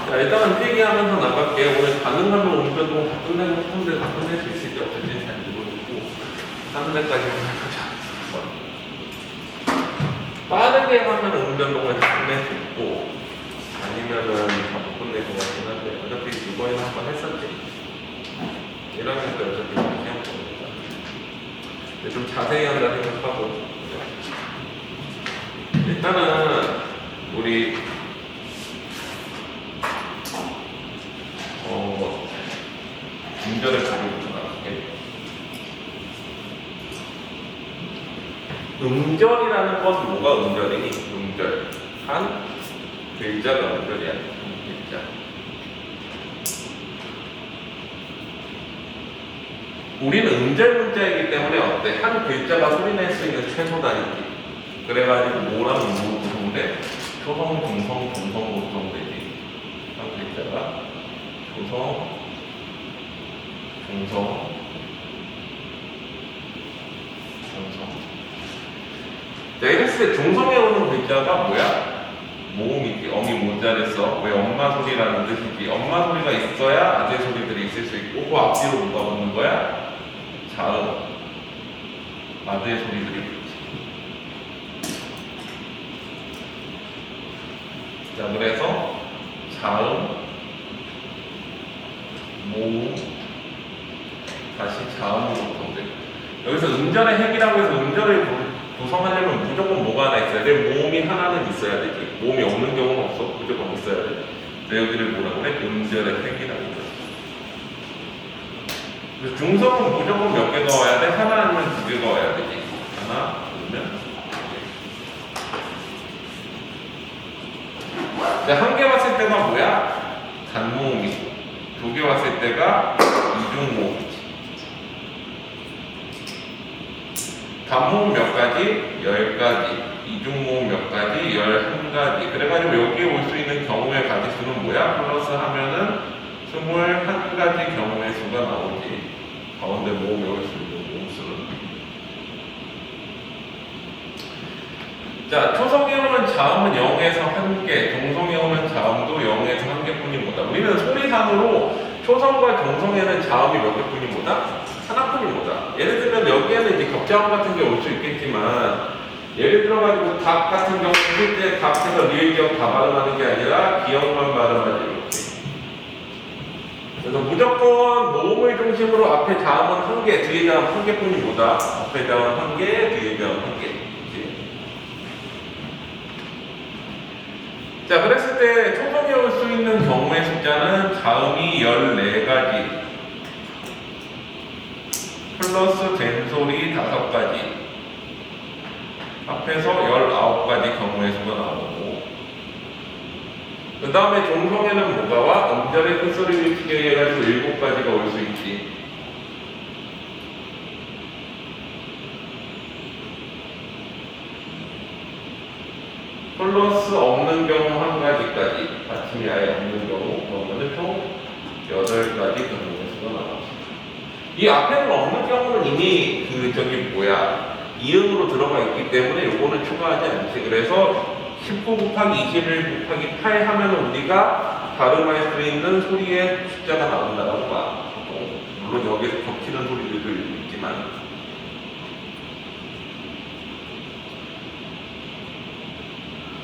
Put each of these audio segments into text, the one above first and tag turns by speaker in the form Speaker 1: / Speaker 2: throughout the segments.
Speaker 1: 자, 일단은 필기하면서 나갈게요. 오늘 가능하면 음변동 다 끝내고 싶은데 다 끝낼 수 있을지 없을지 잘 모르겠고 하는 데까지만 해보자. 빠르게 하면 음변동을 다 끝낼 수 있고 아니면은 다 못 끝낼 것 같긴 한데 어차피 이번에는 한번 했었지. 이러면서 어차피 이렇게 한 겁니다. 근데 좀 자세히 한다 생각하고 일단은 우리 음절을 가지고 나갈게. 음절이라는 건 뭐가 음절이니? 음절. 한 글자가 음절이야. 한 글자. 우리는 음절 문자이기 때문에 어때? 한 글자가 소리낼 수 있는 최소 단위지. 그래가지고 뭐라는 뭐 구성돼? 초성, 중성, 중성 구성되지. 한 글자가 초성, 중성, 중성. 자, 이랬을 때 중성에 오는 글자가 뭐야? 모음이지. 어미 모자랬어. 왜 엄마 소리라는 뜻이지. 엄마 소리가 있어야 아재 소리들이 있을 수 있고 그 앞뒤로 뭐가 붙는 거야? 자음. 아재 소리들이 있지. 자, 그래서 자음, 모음, 다시 자음으로 구성돼. 여기서 음절의 핵이라고 해서 음절을 구성하려면 무조건 뭐가 하나 있어야 돼? 모음이 하나는 있어야 되지. 모음이 없는 경우는 없어. 무조건 있어야 돼. 근데 여기를 뭐라고 해? 음절의 핵이라고 해. 그래서 중성은 무조건 몇 개가 와야 돼? 하나 아니면 두 개가 와야 되지. 하나, 아니면 두 개. 한 개 왔을 때가 뭐야? 단모음이고, 두 개 왔을 때가 이중모음이지. 단모음 몇 가지? 10가지. 이중모음 몇 가지? 11가지. 그래가지고 여기에 올 수 있는 경우의 가지수는 뭐야? 플러스 하면은 21가지 경우의 수가 나오지. 가운데 모음에 올 수 있는 모음 수는. 자, 초성에 오는 자음은 0에서 1개, 중성에 오는 자음도 0에서 1개뿐이 뭐다. 우리는 소리상으로 초성과 중성에는 자음이 몇 개뿐이 뭐다? 하나뿐이 뭐다. 예를 들면 여기에는 이제 격자음 같은 게 올 수 있겠지만 예를 들어가지고 닭 같은 경우 실제 닭에서 리을 기억 다 발음하는 게 아니라 기억만 발음하지 이렇게. 그래서 무조건 모음을 중심으로 앞에 자음은 1개, 뒤에 자음 1개뿐이 뭐다. 앞에 자음 1개, 뒤에 자음 1개. 자, 그랬을 때 초성에 올 수 있는 경우의 숫자는 자음이 14가지 플러스 된소리 5가지 합해서 19가지 경우의 수가 나오고 그 다음에 중성에는 뭐가 와? 음절의 끝소리를 치게 해가지고 7가지가 올 수 있지. 플러스 없는 경우 1가지까지 받침이 아예 없는 경우 그러면 총 8가지 경우의 수가 나왔습니다. 이 앞에는 없는 경우는 이미 이응으로 들어가 있기 때문에 요거는 추가하지 않지. 그래서 19 곱하기 21 곱하기 8 하면 우리가 발음할 수 있는 소리의 숫자가 나온다고 봐. 물론 여기서 겹치는 소리들도 있지만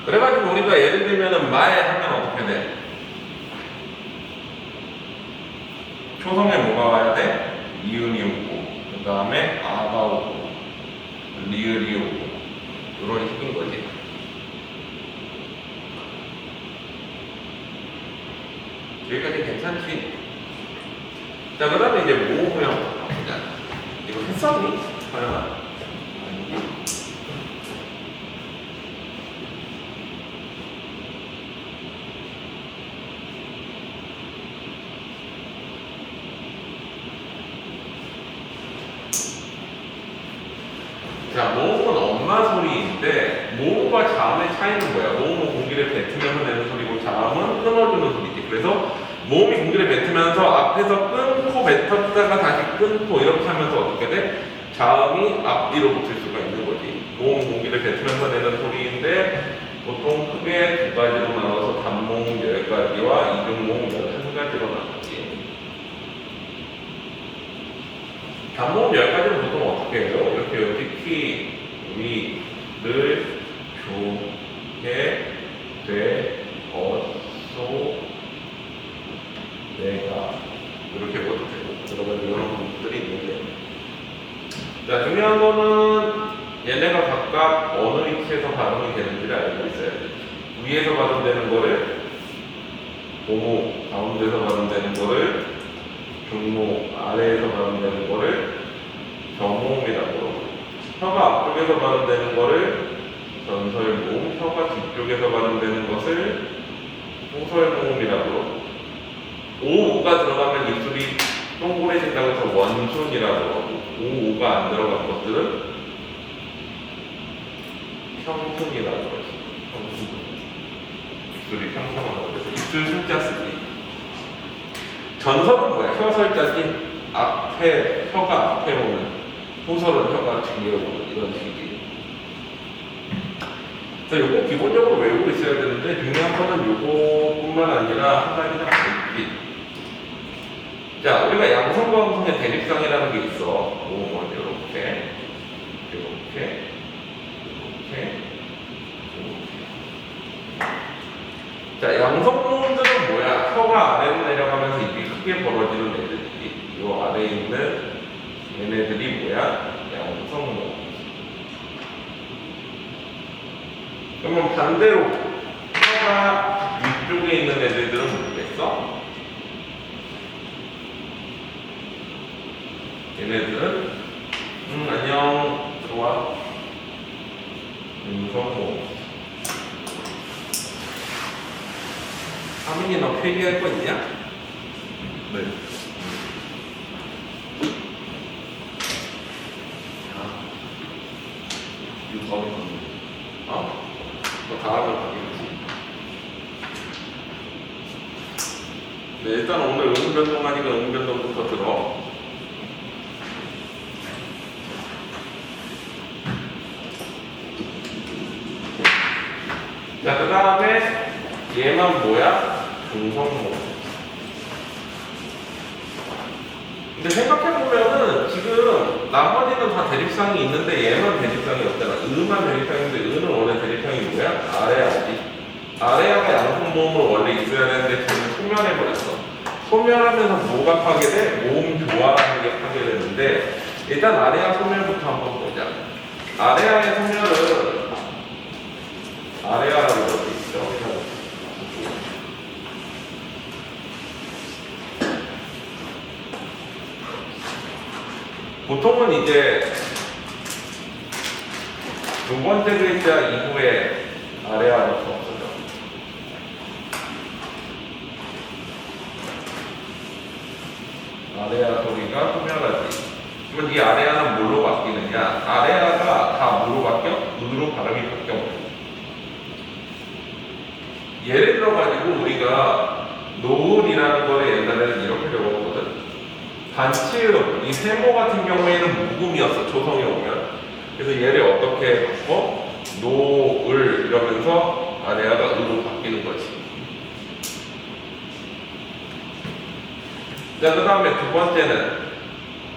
Speaker 1: 그래가지고 우리가 예를 들면은 말 하면 어떻게 돼? 초성에 뭐가 와야 돼? 이음이 오고 그 다음에 아가 오고 리을이 오고 이런 식인 거지. 여기까지 괜찮지? 자, 그 다음에 이제 모음을 한번 보자. 이거 했었니? 서영아. 자, 모음은 엄마 소리인데 모음과 자음의 차이는 뭐야? 모음은 공기를 뱉으면서 내는 소리고 자음은 끊어주는 소리지. 그래서 모음이 공기를 뱉으면서 앞에서 끊고 뱉었다가 다시 끊고 이렇게 하면서 어떻게 돼? 자음이 앞뒤로 붙을 수가 있는 거지. 모음은 공기를 뱉으면서 내는 소리인데 보통 크게 두 가지로 나눠서 단모음 10가지와 이중모음 잡모음 여기까지는 보통 어떻게 해요? 이렇게 여기 키, 위, 를, 조, 개, 돼, 소, 내가 이렇게 해도 되고 그러면 이런 부분들이 있는데 자 중요한 거는 얘네가 각각 어느 위치에서 발음이 되는지를 알고 있어야 돼. 위에서 발음되는 거를 고모, 가운데서 발음되는 거를 중모, 아래에서 발음되는 거를 저모음이라고 그러고 혀가 앞쪽에서 발음되는 거를 전설모음, 혀가 뒤쪽에서 발음되는 것을 후설모음이라고 그러고 오가 들어가면 입술이 동그래진다고 해서 원순이라고 그러고 오가 안 들어간 것들은 평순이라고 그러죠. 평순. 입술이 평평하다고 해서 입술 순자 쓰기. 전설은 뭐야? 혀설자지 앞에 혀가 앞에 오는 후설은 혀가 뒤에 오는 이런 식이에요. 그래서 요거 기본적으로 외우고 있어야 되는데 중요한 거는 요거뿐만 아니라 한 가지는 읽기. 자, 우리가 양성과 음성의 대립상이라는 게 있어. 이렇게, 이렇게, 이렇게. 자, 양성모음들은 뭐야? 혀가 아래로 내려가면서 입이 크게 벌어지는 애들이. 요 아래에 있는 얘네들이 뭐야? 양성모음. 그러면 반대로 혀가 위쪽에 있는 애들은 모르겠어? 얘네들은 안녕 좋아 음성모. 하민이 너 필기할 거 있냐? 네. 이거 너 다음에 가겠지. 네, 일단 오늘 음변동하니까 음변동부터 들어. 자, 그 다음에 얘만 뭐야? 중성모. 근데 생각해보면은 지금 나머지는 다 대립상이 있는데 얘만 대립상이 없잖아. 으만 대립상인데 으는 원래 대립상이 뭐야? 아래아지. 아래아가 양성모음으로 원래 있어야 되는데 지금 소멸해버렸어. 소멸하면서 뭐가 파괴돼? 모음 조화라는 게 파괴되는데 일단 아래아 소멸부터 한번 보자. 아래아의 소멸은 아래아라고 볼수 있죠. 보통은 이제 두 번째 글자 이후에 아래아가 없어져. 아래아 소리가 소멸하지. 그러면 이 아래아는 뭘로 바뀌느냐? 아래아가 다 뭐로 바뀌어? 으로 발음이 바뀌어. 예를 들어가지고 우리가 노을이라는 거를 옛날에는 이렇게 배웠거든. 반치음, 이 세모 같은 경우에는 묵음이었어, 초성에 오면. 그래서 얘를 어떻게 바꿔? 노을 이러면서 아래아가 으로 바뀌는 거지. 자, 그 다음에 두 번째는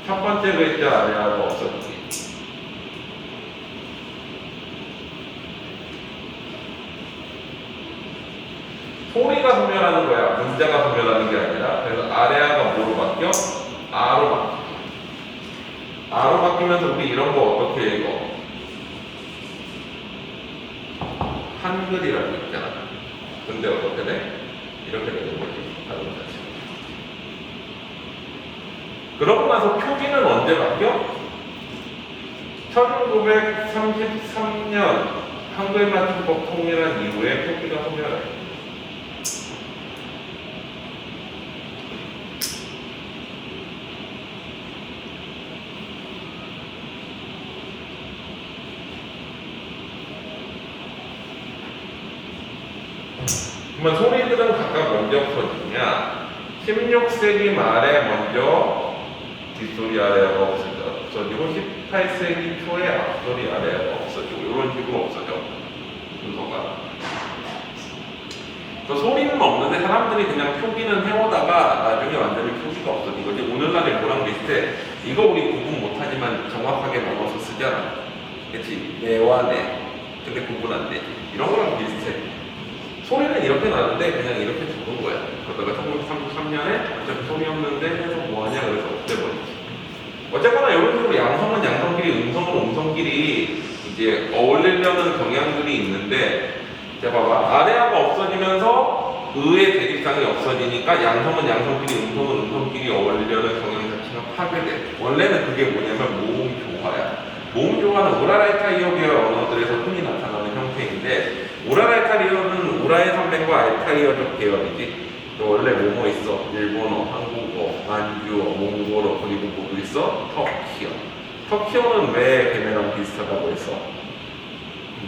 Speaker 1: 첫 번째 글자 아래아가 없어지기. 소리가 소멸하는 거야. 문자가 소멸하는 게 아니라. 그래서 아래아가 뭐로 바뀌어? 아로 바뀌어. 아로 바뀌면서 우리 이런 거 어떻게 읽어? 한글이라고 있잖아. 근데 어떻게 돼? 이렇게 되는 거지. 다른 자체. 그러고 나서 표기는 언제 바뀌어? 1933년 한글 맞춤법 통일한 이후에 표기가 소멸해. 그러면 소리들은 각각 먼저 없어지냐? 16세기 말에 먼저 뒷소리 아래아가 없어지고 18세기 초에 앞소리 아래아가 없어지고 이런 식으로 없어져. 순서가. 그 소리는 없는데 사람들이 그냥 표기는 해오다가 나중에 완전히 표기가 없어진 거지. 오늘날의 뭐랑 비슷해? 이거 우리 구분 못하지만 정확하게 나눠서 쓰잖아. 그치? 내와 내. 근데 구분 안 되지. 이런 거랑 비슷해. 소리는 이렇게 나는데 그냥 이렇게 적은 거야. 그러다가 1933년에 어차피 소리 없는데 해서 뭐하냐 그래서 없애버리지. 어쨌거나 이런 식으로 양성은 양성끼리, 음성은 음성끼리 이제 어울리려는 경향들이 있는데, 자 봐봐. 아래하가 없어지면서 의의 대립상이 없어지니까 양성은 양성끼리, 음성은 음성끼리 어울리려는 경향 자체가 파괴돼. 원래는 그게 뭐냐면 모음조화야. 모음조화는 우라랄타이어 계열 언어들에서 흔히 나타나는 형태인데, 우라랄타이어는 우라의 산맥과 알타이어적 계열이지. 원래 뭐뭐 있어? 일본어, 한국어, 만주어, 몽골어, 그리고 뭐도 있어? 터키어. 터키어는 왜 걔네랑 비슷하다고 했어?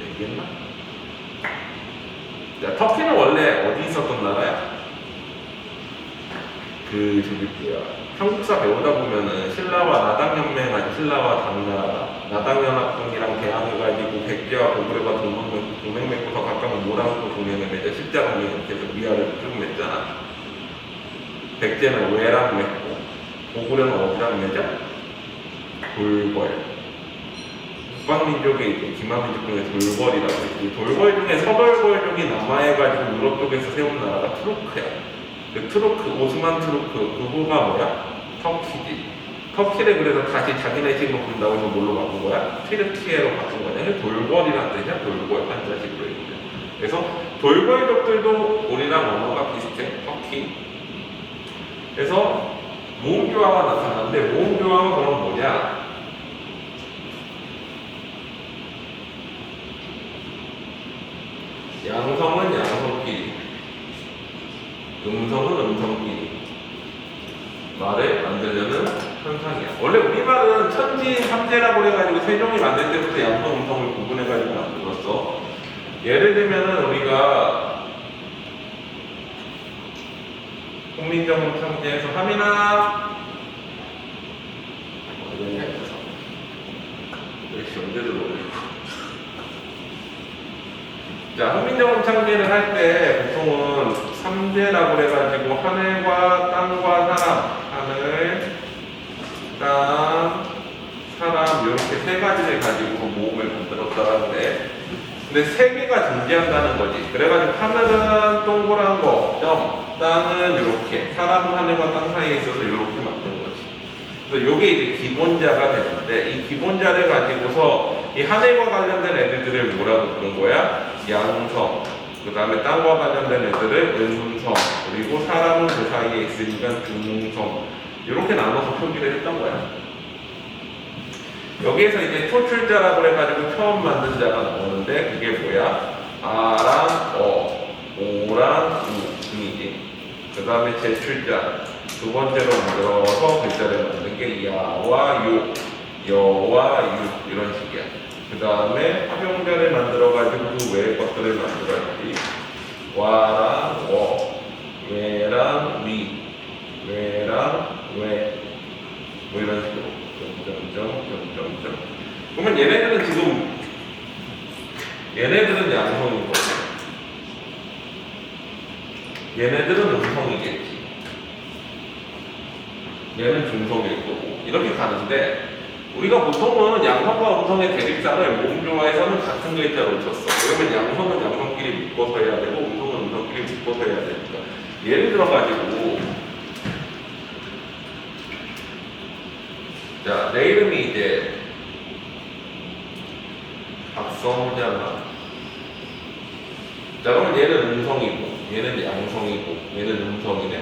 Speaker 1: 얘기했나? 자, 터키는 원래 어디 있었던 나라야? 저기 뭐야, 한국사 배우다 보면은 신라와 나당연맹한 신라와 당나라가 나당연합군이랑 대항해가지고 백제와 고구려가 동맹 맺고서 각각 모랑도 동맹을 맺어 십자군이 이렇게 해서 위아래로 쭉 맺잖아. 백제는 왜랑 맺고 고구려는 어디랑 맺어? 돌벌. 북방민족의 이제 기마민족 중에 돌벌이라고 했지. 돌벌 중에 서돌벌족이 남하해가지고 유럽 쪽에서 세운 나라가 투르크야. 그 투르크, 오스만 투르크, 그거가 뭐야? 터키지. 터키를 그래서 다시 자기네 식으로 부른다고 해서 뭘로 바꾼 거야? 튀르키예로 바꾼 거냐? 돌벌이라는 뜻이야. 돌벌, 한자식으로 얘기해. 그래서 돌벌족들도 우리랑 언어가 비슷해. 터키. 그래서 모음교화가 나타나는데, 모음교화가 그럼 뭐냐? 양성은 양성끼리, 음성은 음성끼리 말을 만들려는 현상이야. 원래 우리말은 천지 삼재라고 해가지고 세종이 만들 때부터 양성, 음성을 구분해가지고 만들었어. 예를 들면은 우리가 국민정음 창제에서 하민아 역시 언제도 놀리고. 자, 훈민정음 창제를 할 때 보통은 삼재라고 해가지고 하늘과 땅과 사람, 하늘, 땅, 사람 이렇게 세 가지를 가지고 모음을 만들었다고 해. 근데 세 개가 존재한다는 거지. 그래가지고 하늘은 동그란 거, 점, 땅은 이렇게, 사람은 하늘과 땅 사이에 있어서 이렇게 만든 거지. 그래서 이게 이제 기본자가 되는데, 이 기본자를 가지고서 이 하늘과 관련된 애들을 뭐라고 부른 거야? 양성. 그 다음에 땅과 관련된 애들을 음성. 그리고 사람은 그 사이에 있으니까 중성. 이렇게 나눠서 표기를 했던 거야. 여기에서 이제 초출자라고 해가지고 처음 만든 자가 나오는데, 그게 뭐야? 아랑 어, 오랑 우이지. 그 다음에 제출자. 두 번째로 만들어서 글자를 만든 게 야와 요, 여와 유, 이런 식이야. 그 다음에 합용자를 만들어가지고 그 외의 것들을 만들어야지. 와랑 워, 외랑 위, 외랑 외, 뭐 이런 식으로. 점점점. 그러면 얘네들은 양성이고, 얘네들은 음성이겠지. 얘는 중성일 거고. 이렇게 가는데, 우리가 보통은 양성과 음성의 대립상을 모음조화에서는 같은 글자로 쳤어. 그러면 양성은 양성끼리 묶어서 해야 되고, 음성은 음성끼리 묶어서 해야 되니까. 예를 들어가지고, 자, 내 이름이 이제 박성자나. 자, 그러면 얘는 음성이고, 얘는 양성이고, 얘는 음성이네.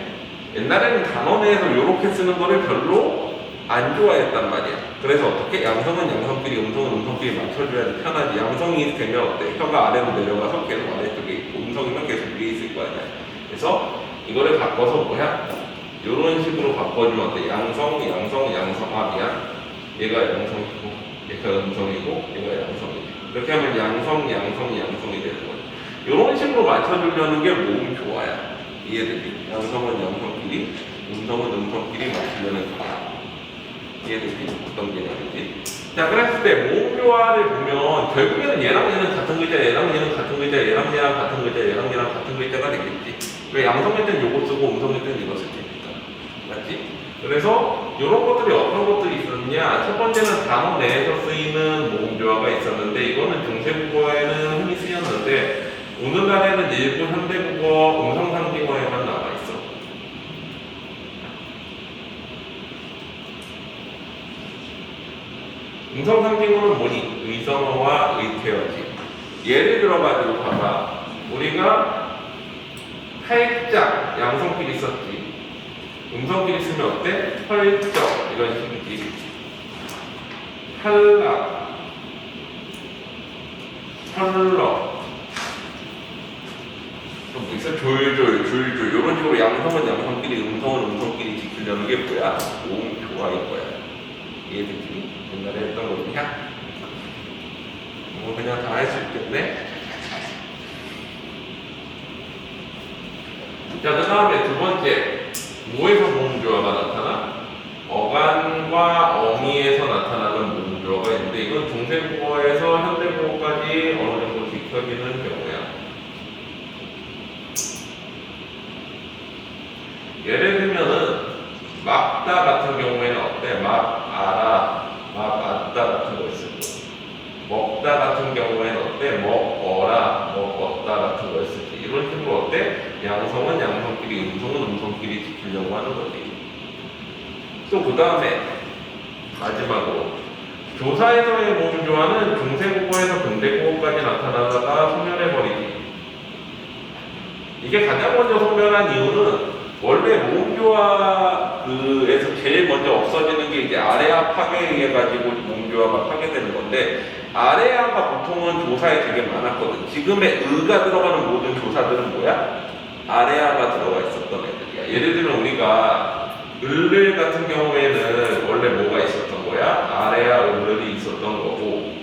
Speaker 1: 옛날에는 단어 내에서 이렇게 쓰는 거를 별로 안 좋아했단 말이야. 그래서 어떻게? 양성은 양성끼리, 음성은 음성끼리 맞춰줘야 편하지. 양성이 되면 어때? 혀가 아래로 내려가서 계속 아래쪽에 있고, 음성이면 계속 위에 있을 거 아니야. 그래서 이거를 바꿔서 뭐야? 이런 식으로 바꿔주면 어때? 양성. 아, 미안. 얘가 양성이고, 얘가 음성이고, 얘가 양성이고. 이렇게 하면 양성이 되는 거야. 이런 식으로 맞춰주려는 게 모음조화야. 이해되지? 양성은 양성끼리, 음성은 음성끼리 맞추려는 거야. 이해되지? 어떤 개념이지? 자, 그랬을 때 모음조화를 보면 결국에는 얘랑 얘는 같은 글자, 얘랑 얘는 같은 글자, 얘랑 얘랑 같은 글자, 얘랑 얘랑 같은 글자가 되겠지. 왜 양성일 땐 요거 쓰고 음성일 땐 이거 쓸 테니까. 맞지? 그래서 이런 것들이 어떤 것들이 있었냐? 첫 번째는 단어 내에서 쓰이는 모음조화가 있었는데 이거는 중세국어에는 흔히 쓰였는데 오늘날에는 일부 현대국어 음성상징어에만 나와 있어. 음성상징어는 뭐니? 의성어와 의태어지. 예를 들어가지고 봐봐. 우리가 팔짝 양성끼리 썼지. 음성끼리 쓰면 어때? 펄쩍 이런 식이지. 탈락, 펄럭, 좀 있어? 졸졸, 줄줄 이런 식으로 양성은 양성끼리, 음성은 음성끼리 지키려는 게 뭐야? 모음조화인 거야. 이해되지? 옛날에 했던 거냐? 뭐 그냥 다 할 수 있겠네? 자, 그 다음에 두 번째, 뭐에서 모음조화가 나타나? 어간과 어미에서 나타나는 모음조화가 있는데 이건 중세국어에서 현대국어까지 어느 정도 지켜지는 경우야. 예를 들면은 막다 같은 경우에는 어때? 막 알아, 막 안다 같은 거 있을 거. 먹다 같은 경우에는 어때? 먹어라, 먹었다 같은 거 있을 때 이런 식으로 어때? 양성은 양성끼리, 음성은 음성끼리 지키려고 하는 거지. 또 그 다음에 마지막으로 조사에서의 모음조화는 중세국어에서 근대국어까지 나타나다가 소멸해버리기. 이게 가장 먼저 소멸한 이유는 원래 모음조화에서 제일 먼저 없어지는 게 이제 아래아 파괴에 의해 가지고 모음조화가 파괴되는 건데 아래아가 보통은 조사에 되게 많았거든. 지금의 의가 들어가는 모든 조사들은 뭐야? 아래아가 들어가 있었던 애들이야. 예를 들면 우리가 을을 같은 경우에는 원래 뭐가 있었던 거야? 아래아 을이 있었던 거고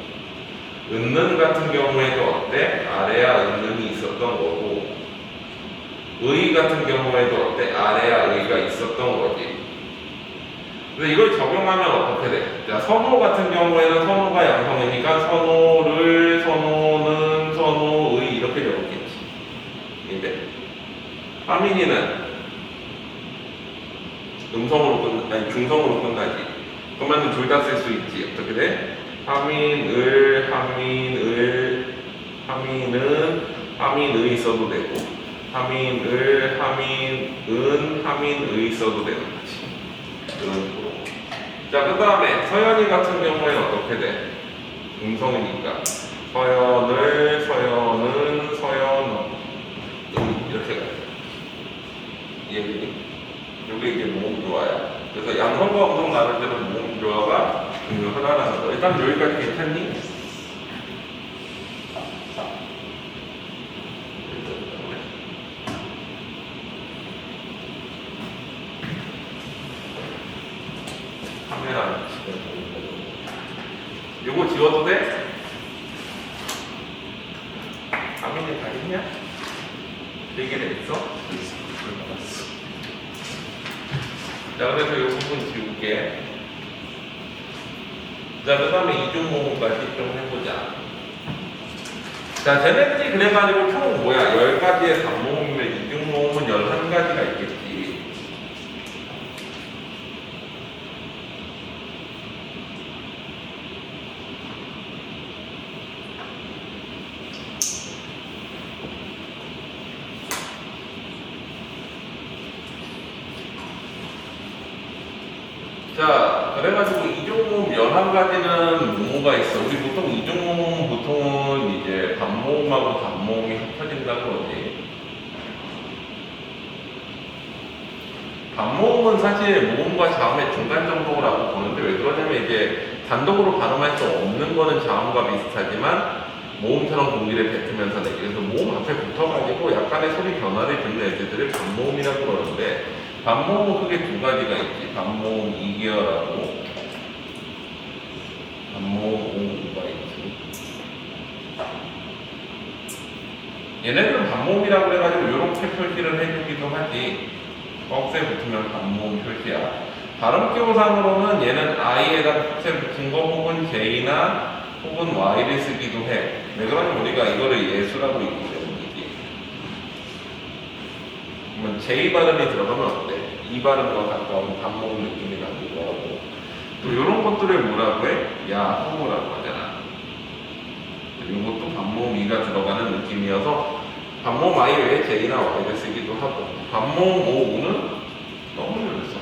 Speaker 1: 은는 같은 경우에도 어때? 아래아 은는이 있었던 거고 의 같은 경우에도 어때? 아래아 의가 있었던 거지. 근데 이걸 적용하면 어떻게 돼? 자, 선호 같은 경우에는 선호가 양성이니까 선호를, 선호는, 선호의 이렇게 적었겠지. 근데 하민이는 아니 중성으로 끝나지. 그러면 둘 다 쓸 수 있지. 어떻게 돼? 하민을, 하민을, 하민은 하민의 써도 되고 하민을, 하민은, 하민의 써도 되는 거지. 그런 식으로. 자, 그 다음에 서연이 같은 경우에는 어떻게 돼? 음성이니까 서연을, 서연은, 서연은 이렇게 가요. 이해되니? 이게 이제 모음조화야. 그래서 양성과 음성 나눌 때는 모음조화가 중요하다는 거. 일단 여기까지 괜찮니? 카메라 요거 지워도 돼? 화면이 다 있냐? 얘기를 했어? 자, 그래서 이 부분 지울게. 자, 그 다음에 이중모음까지 좀 해보자. 자, 쟤네들이 그래가지고 총 뭐야? 10가지의 단모음이면 이중모음은 11가지가 있겠지. 자, 그래가지고 이중모음 11가지는 모모가 있어. 우리 보통 이중모음 보통은 이제 반모음하고 단모음이 합쳐진다고 그러지. 반모음은 사실 모음과 자음의 중간 정도라고 보는데 왜 그러냐면 이제 단독으로 발음할 수 없는 거는 자음과 비슷하지만 모음처럼 공기를 뱉으면서 내기. 그래서 모음 앞에 붙어가지고 약간의 소리 변화를 주는 애들을 반모음이라고 그러는데 반모음은 크게 두 가지가 있지. 반모음 2계열하고 반모음 5가 있지. 얘네들은 반모음이라고 그래가지고 이렇게 표시를 해주기도 하지. 꺽쇠 붙으면 반모음 표시야. 발음기호상으로는 얘는 I에다가 꺽쇠 붙인 거 혹은 J나 혹은 Y를 쓰기도 해. 왜 그러냐면 우리가 이거를 예수라고 읽기 때문이지. 그러면 J 발음이 들어가면 어때? 이 발음과 가까운 반모음 느낌이 나기도 하고 또 이런 것들을 뭐라고 해? 야호라고 하잖아. 이것도 반모음 이가 들어가는 느낌이어서 반모음 I 외에 J나 Y를 쓰기도 하고 반모음 오우는 너무 늘렸어.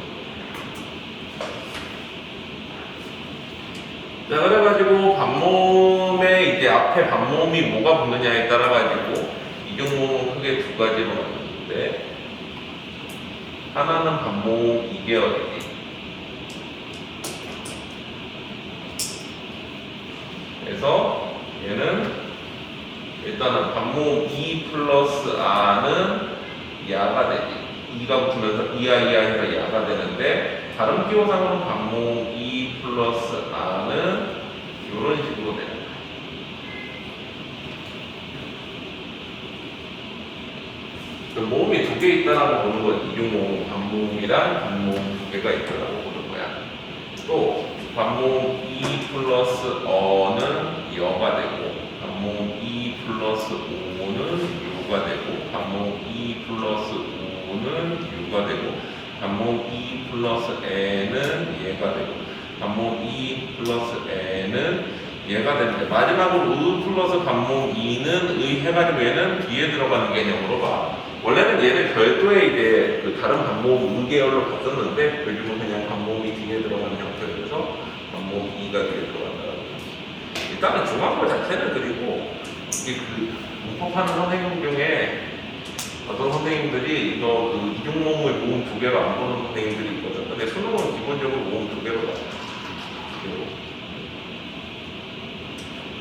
Speaker 1: 자, 그래가지고 반모음에 이제 앞에 반모음이 뭐가 붙느냐에 따라 가지고 이중모음은 크게 두 가지로 나누는데 하나는 반모음 2계열이지. 그래서 얘는 일단은 반모음 2 플러스 R는 야가 되지. 2가 붙으면서 이야 해서 야가 되는데 발음 기호상으로 반모음 2 플러스 R는 이런 식으로 되는 거야. 그 모음이 두 개 있다라고 보는 건 이중모음, 반모음이랑 반모음 두 개가 있다라고 보는 거야. 또 반모음 2 플러스 어는 여가 되고 반모음 2 플러스 오는 유가 되고 반모음 2 플러스 오는 유가 되고 반모음 2 플러스 에는 얘가 되고 반모음 2 플러스 에는 얘가 되는데 마지막으로 의 플러스 반모음 2는 의 해가지고 얘는 뒤에 들어가는 개념으로 봐. 원래는 얘는 별도의 이제 그 다른 반모음 의계열로 봤었는데 요즘은 그냥 반모음이 뒤에 들어가는 형태로서 반모음 2가 뒤에 들어간다는 거지. 일단은 중앙고 자체는 그리고 이게 그 문법하는 선생님 중에 어떤 선생님들이 이거 그 이중모음의 모음 두 개로 안 보는 선생님들이 있거든. 근데 수능은 기본적으로 모음 두 개로 나와요.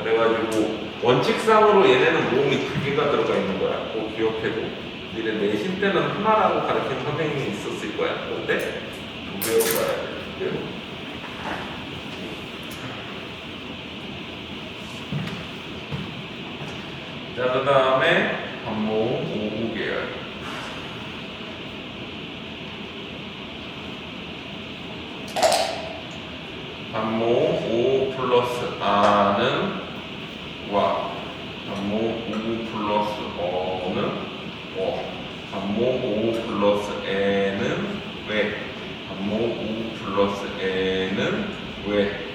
Speaker 1: 그래가지고 원칙상으로 얘네는 모음이 두 개가 들어가 있는 거야. 꼭 기억해도. 이제 내신 때는 하나라고 가르친 선생님이 있었을 거야. 그런데 두 개로 가야 돼. 자, 그 다음에 반모음 5구 계열. 반모음 5 플러스 R는 와, 반모음 5 플러스 어는 반모음 5 플러스 N은 왜? 반모음 5 플러스 N은 왜?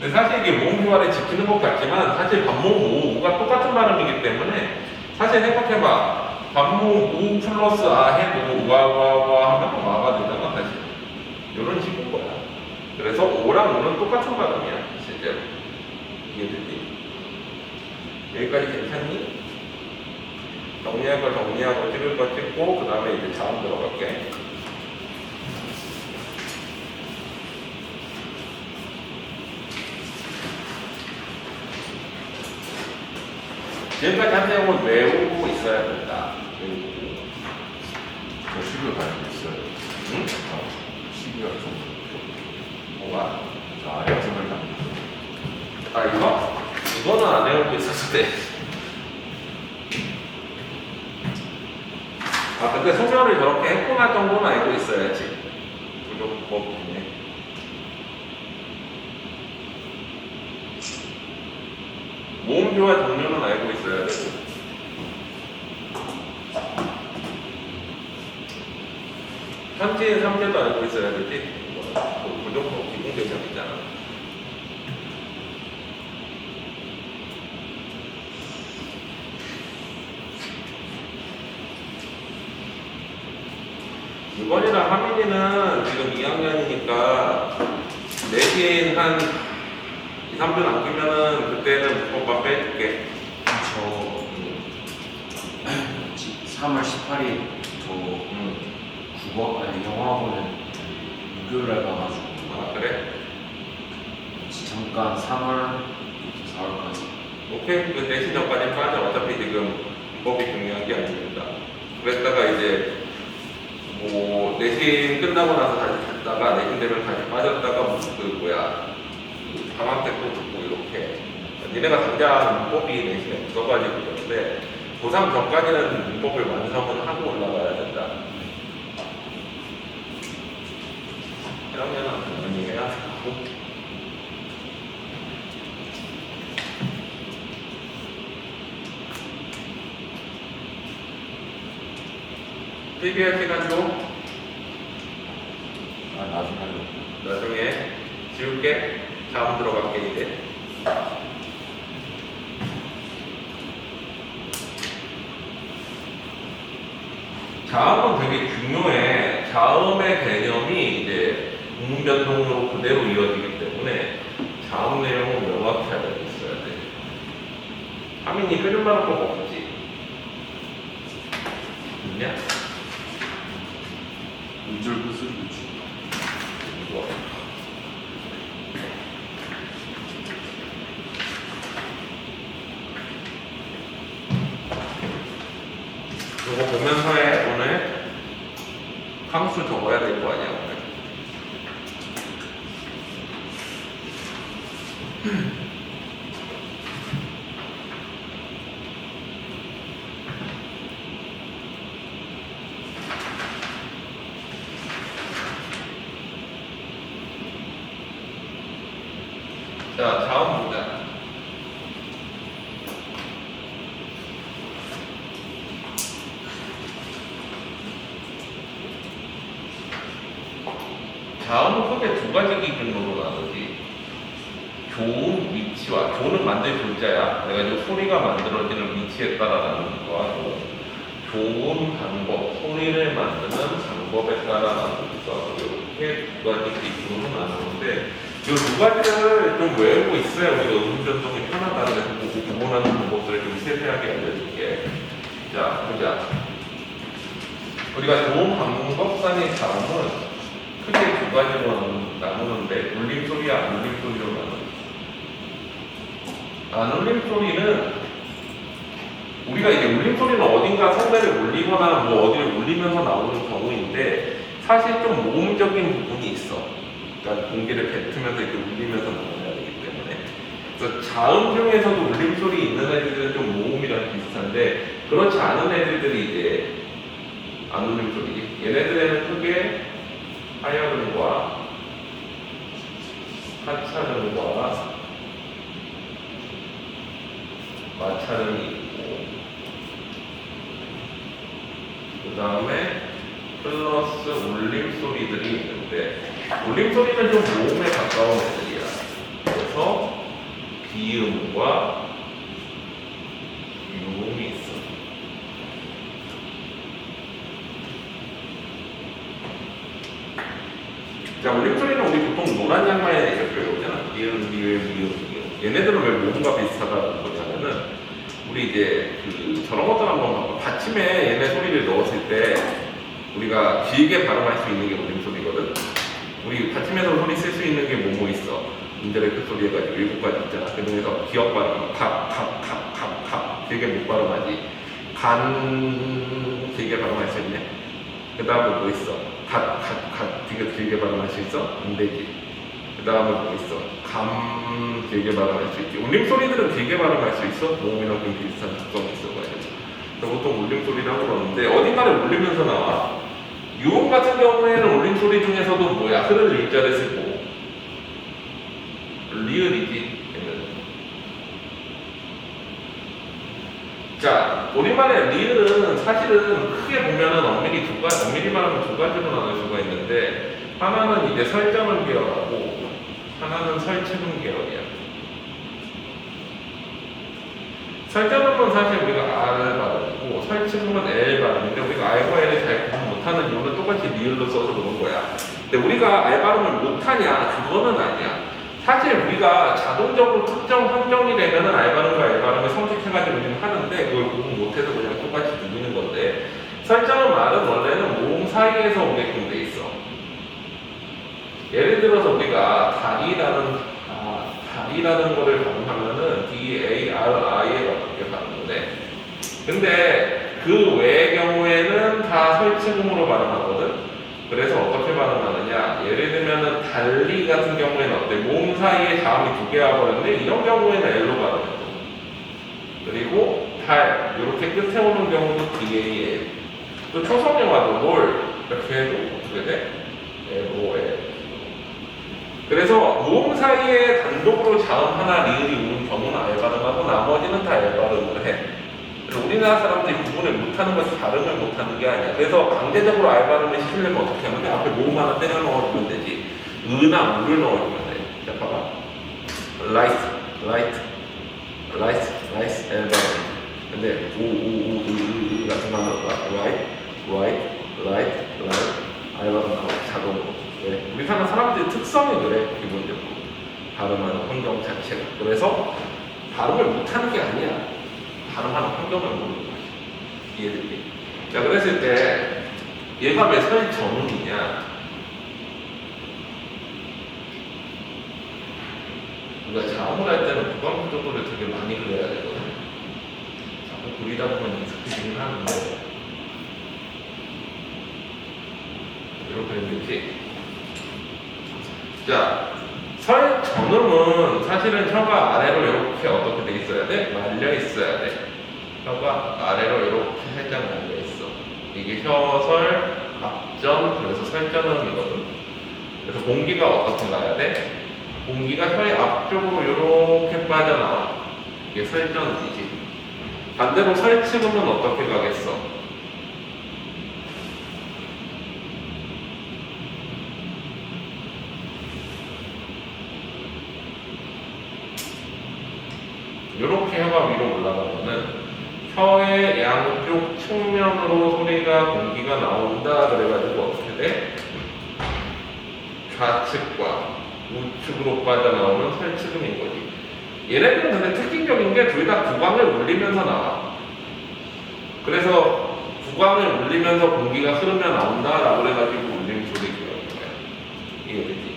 Speaker 1: 근데 사실 이게 모음 교환을 지키는 것 같지만 사실 반모음 5가 똑같은 발음이기 때문에 사실 생각해봐. 반모음 5 플러스 아 해도 와와와 하면 와가 되잖아 사실. 이런 식인 거야. 그래서 5랑 5는 똑같은 발음이야 실제로. 이해되지? 여기까지 괜찮니? 정리할 거 정리하고 찍을 거 찍고 그 다음에 이제 다음 들어갈게. 지금까지 한 내용은 외우고 있어야 된다. 외우고.
Speaker 2: 저 10을 가지고 있어요.
Speaker 1: 응?
Speaker 2: 12월 정도.
Speaker 1: 뭐가?
Speaker 2: 자, 약점을 가지고 있어요.
Speaker 1: 아 이거? 이거는 안 외우고 있어서 돼. 아 근데 소멸을 저렇게 했고 날 정도는 알고 있어야지. 부족법 중에. 모음표와 종류는 알고 있어야 되고. 현지인 3제도 알고 있어야 되지. 부족법 기본 개념이잖아. 유건이랑 하민이는 지금 2학년이니까 내신 한 2, 3주 남기면은 그때는 문법만 빼줄게.
Speaker 3: 저 3월 18일 저 국어 아니 영어학원을 목요일에 가가지고
Speaker 1: 아 그래?
Speaker 3: 잠깐 3월 4월까지
Speaker 1: 오케이. 그 내신 전까지 빠져. 어차피 지금 문법이 중요한 게 아닙니다. 그랬다가 이제 뭐 내신 끝나고 나서 다시 갔다가 내신대로 다시 빠졌다가 그 방학 때 또 듣고 이렇게 니네가 당장 문법이 내신에 없어가지고 그런데 고3 전까지는 문법을 완성을 하고 올라가야 된다. 1학년은 당연히 해야 하고 PBR 시간 좀
Speaker 2: 나중에 하려고.
Speaker 1: 나중에 지울게. 다음 들어갈게 이제. 자음은 되게 중요해. 자음의 개념이 이제 음변동으로 그대로 이어지기 때문에 자음 내용을 명확히 알고 있어야 돼. 하민이 끓여마를 거 먹지? 있냐?
Speaker 2: 음절 끝을 붙이.
Speaker 1: 이거. 이거 보면서 해. 오늘 함수 적어야 될 거 아니야 오늘. 자, 다음 보자. 다음은 크게 두 가지 기준으로 나누지. 좋은 위치와, 좋은 만들 조자야. 내가 이제 소리가 만들어지는 위치에 따라 나누는 거하고, 좋은 방법, 소리를 만드는 방법에 따라 나누는 거. 이렇게 두 가지 기준으로 나누는데, 이 두 가지를 좀 외우고 있어야 우리가 음변동이 편하다. 그래서 구분하는 방법들을 좀 세세하게 알려줄게. 자, 보자. 우리가 좋은 방법상의 다음은 크게 두 가지로 나누는데, 울림소리와 안 울림소리로 나누는. 안 울림소리는 우리가 이제 울림소리는 어딘가 성대를 울리거나 뭐 어디를 울리면서 나오는 경우인데 사실 좀 모음적인 부분이 있어. 그러니까 공기를 뱉으면서 이렇게 울리면서 나와야 되기 때문에. 그래서 자음 중에서도 울림소리 있는 애들은 좀 모음이랑 비슷한데 그렇지 않은 애들이 이제 안 울림소리. 얘네들에는 크게 하여름과 하차름과 마찰음이 있고 그 다음에 플러스 울림소리들이 있는데 울림소리는 좀 모음에 가까운 애들이야. 그래서 비음과 유음이 있어. 자, 울림소리는 우리 보통 노란 양말에 이렇게 배우잖아. 비음, 비음, 비음. 얘네들은 왜 모음과 비슷하다는 거냐면은 우리 이제 저런 것들 한번 봐봐. 받침에 얘네 소리를 넣었을 때 우리가 길게 발음할 수 있는 게 울림소리거든. 우리 받침에서 소리 쓸 수 있는 게 뭐 있어. 인더렉트 소리 해가지고 7가지 있잖아. 그 중에서 기억 발음, 값 길게 못 발음하지. 간 길게 발음할 수 있네. 그 다음에 뭐 있어? 갓 되게 길게 발음할 수 있어? 안 되지. 그 다음에 뭐 있어? 감 길게 발음할 수 있지. 울림소리들은 길게 발음할 수 있어? 모음이랑 좀 비슷한 특성이 있어가지고. 그래서 보통 울림소리라고 그러는데 어딘가를 울리면서 나와. 유음 같은 경우에는 울림소리 중에서도 뭐야? 흐를 일자를 쓰고 리을이지. 자, 우리말의 리을은 사실은 크게 보면은 엄밀히 말하면 두 가지로 나눌 수가 있는데 하나는 이제 설정음 계열하고 하나는 설치음 계열이야. 설정음은 사실 우리가 R을 발음이고 설치음은 L 발음인데 우리가 R과 L을 잘 구분 못하는 이유는 똑같이 리을로 써서 그런 거야. 근데 우리가 R 발음을 못하냐? 그거는 아니야. 사실 우리가 자동적으로 특정 환경이 되면은 R 발음과 L 발음을 선택해가지고 우리는 하는데 그걸 구분 못해서 그냥 똑같이 들리는 건데 설정음 R은 원래는 모음 사이에서 오게끔 돼 있어. 예를 들어서 우리가 다리라는 거를 발음하면은 D-A-R-I에 가깝게 발음을 해. 근데 그 외의 경우에는 다 설치음으로 발음하거든. 그래서 어떻게 발음하느냐? 예를 들면은 달리 같은 경우에는 어때? 모음 사이에 자음이 두 개가 버렸는데 이런 경우에는 L로 발음해. 그리고 달 이렇게 끝에 오는 경우도 D-A-L. 또 초성영화도 뭘 이렇게 해도 어떻게 돼? L-O-L. 그래서 모음 사이에 단독으로 자음 하나 리을이 오는 경우는 R 발음하고 나머지는 다 L 발음을 해. 우리나라 사람들이 구분을 못하는 것이 발음을 못하는 게 아니야. 그래서 강제적으로 알 발음을 시키려면 어떻게 하면 돼? 앞에 모음 하나 때려 넣어주면 되지. 으나 우를 넣어주면 돼. 자, 봐봐. 라이트, 라이트, 라이트, 라이트, 엘바. 근데 으 같은 거 하는 거야. 라이트, 라이트, 라이트, 라이트. 알바가 나오고 자동으로. 왜? 우리 사는 사람들의 특성이 그래, 기본적으로. 발음하는 환경 자체가. 그래서 발음을 못하는 게 아니야. 발음하는 환경을 모르는 거지. 이해되지? 자, 그랬을 때 얘가 왜 설전음이냐? 우리가 자음을 할 때는 구강구조도를 되게 많이 그려야 되거든. 자꾸 그리다 보면 익숙해지긴 하는데 이렇게 되지. 자, 설전음은 사실은 혀가 아래로 이렇게 어떻게 돼 있어야 돼? 말려 있어야 돼. 혀가 아래로 이렇게 살짝 말려 있어. 이게 혀설, 앞전, 그래서 설전음이거든. 그래서 공기가 어떻게 가야 돼? 공기가 혀의 앞쪽으로 이렇게 빠져나와. 이게 설전음이지. 반대로 설치음은 어떻게 가겠어? 이렇게 혀가 위로 올라가면은 혀의 양쪽 측면으로 소리가 공기가 나온다 그래가지고 어떻게 돼? 좌측과 우측으로 빠져나오는 설치음인 거지. 얘네들은 근데 특징적인 게 둘 다 구강을 울리면서 나와. 그래서 구강을 울리면서 공기가 흐르며 나온다라고 그래가지고 울림 소리가 나는 거야. 이해되지?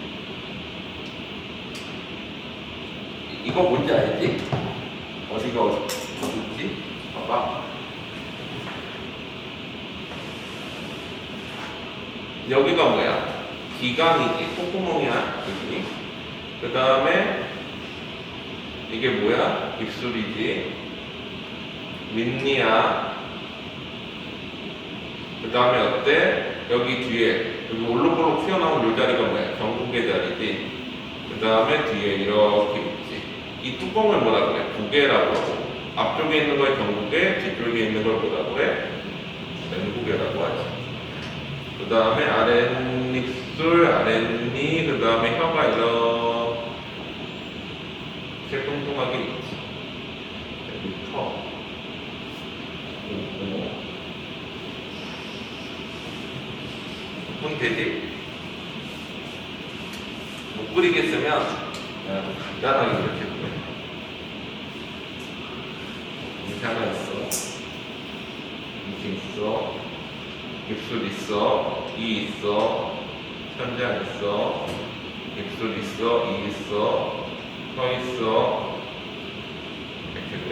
Speaker 1: 이거 뭔지 알지? 어디가 어디지? 봐봐. 여기가 뭐야? 기강이지. 콧구멍이야. 여기. 그 다음에 이게 뭐야? 입술이지. 윗니야. 그 다음에 어때? 여기 뒤에 여기 올록올록 튀어나온 요 자리가 뭐야? 경국의 자리지. 그 다음에 뒤에 이렇게 있지. 이 뚜껑을 뭐라 그래? 부개라고 하고, 앞쪽에 있는 걸 경국에, 뒤쪽에 있는 걸 뭐라고 해? 맹구개라고 하지. 그 다음에 아랫입술, 아랫니, 그 다음에 혀가 이렇게 뚱뚱하게 있지. 여기 터. 문 되지? 못 그리겠으면 간단하게 이렇게 보내. 이렇게 하나 있어. 이렇게 있어. 입술 있어. 이 있어. 천장 있어. 입술 있어. 이 있어. 혀 있어. 이렇게 그래.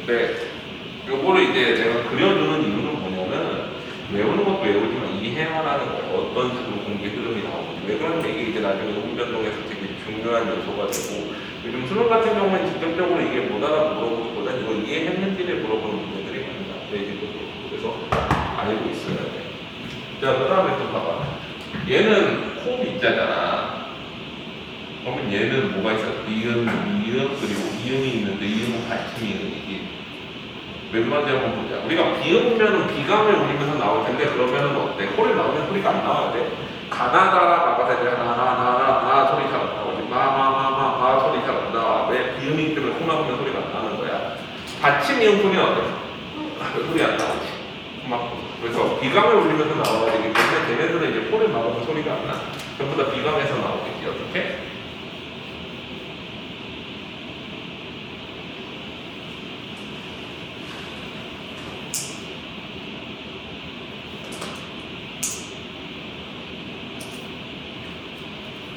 Speaker 1: 근데 요거를 이제 내가 그려주는 이유는 뭐냐면 외우는 것도 외우지만 이해하라는 거야. 어떤 식으로 공기 흐름이 나오는지. 왜 그러냐면 이게 이제 나중에 훈련동에서 되게 중요한 요소가 되고, 요즘 수능 같은 경우는 직접적으로 이게 못 알아 물어보기보다 이거 이해했는지를 물어보는 문제들이 많다. 그래서 알고 있어야 돼. 자, 그 다음에 또 봐봐. 얘는 코 밑자잖아. 그러면 얘는 뭐가 있어? 이음, 그리고 이음이 있는데 이음은 받침이 이음이지. 몇 마디 한번 보자. 우리가 비음면은 비강을 울리면서 나올 텐데 그러면은 어때? 코를 나오면 소리가 안 나와야 돼. 가나다라 나가야 돼. 하나 소리 잘 안 나오지. 마 소리 잘 안 나와. 왜? 비음이기 때문에 코 막으면 소리가 안 나는 거야. 받침 이음 소리는 어때? 소리 안 나오지. 코 막고. 그래서 비강을 울리면서 나와야 되기 때문에 걔네들은 이제 코를 막으면 소리가 안 나. 전부 다 비강에서 나오겠지. 어떻게?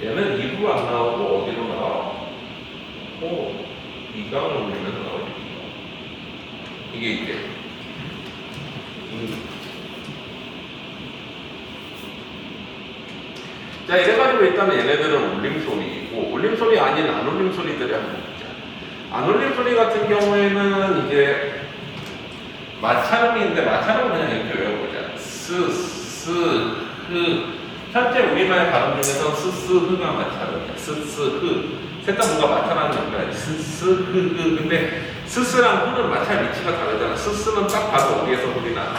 Speaker 1: 얘는 입으로 안 나오고 어디로 나와? 비강을 울리면서 나오지. 이게 이제 자, 이래가지고 일단은 얘네들은 울림소리이고, 울림소리 아닌 안 울림소리들이 한번 보자. 안 울림소리 같은 경우에는 이제 마찰음인데, 마찰음은 그냥 이렇게 외워보자. 흐. 현재 우리말 발음 중에서 흐가 마찰음이야. 흐. 셋 다 뭔가 마찰하는 거야. 흐. 근데 스스랑 흐는 마찰 위치가 다르잖아. 스스는 딱 봐도 어디에서 소리 나?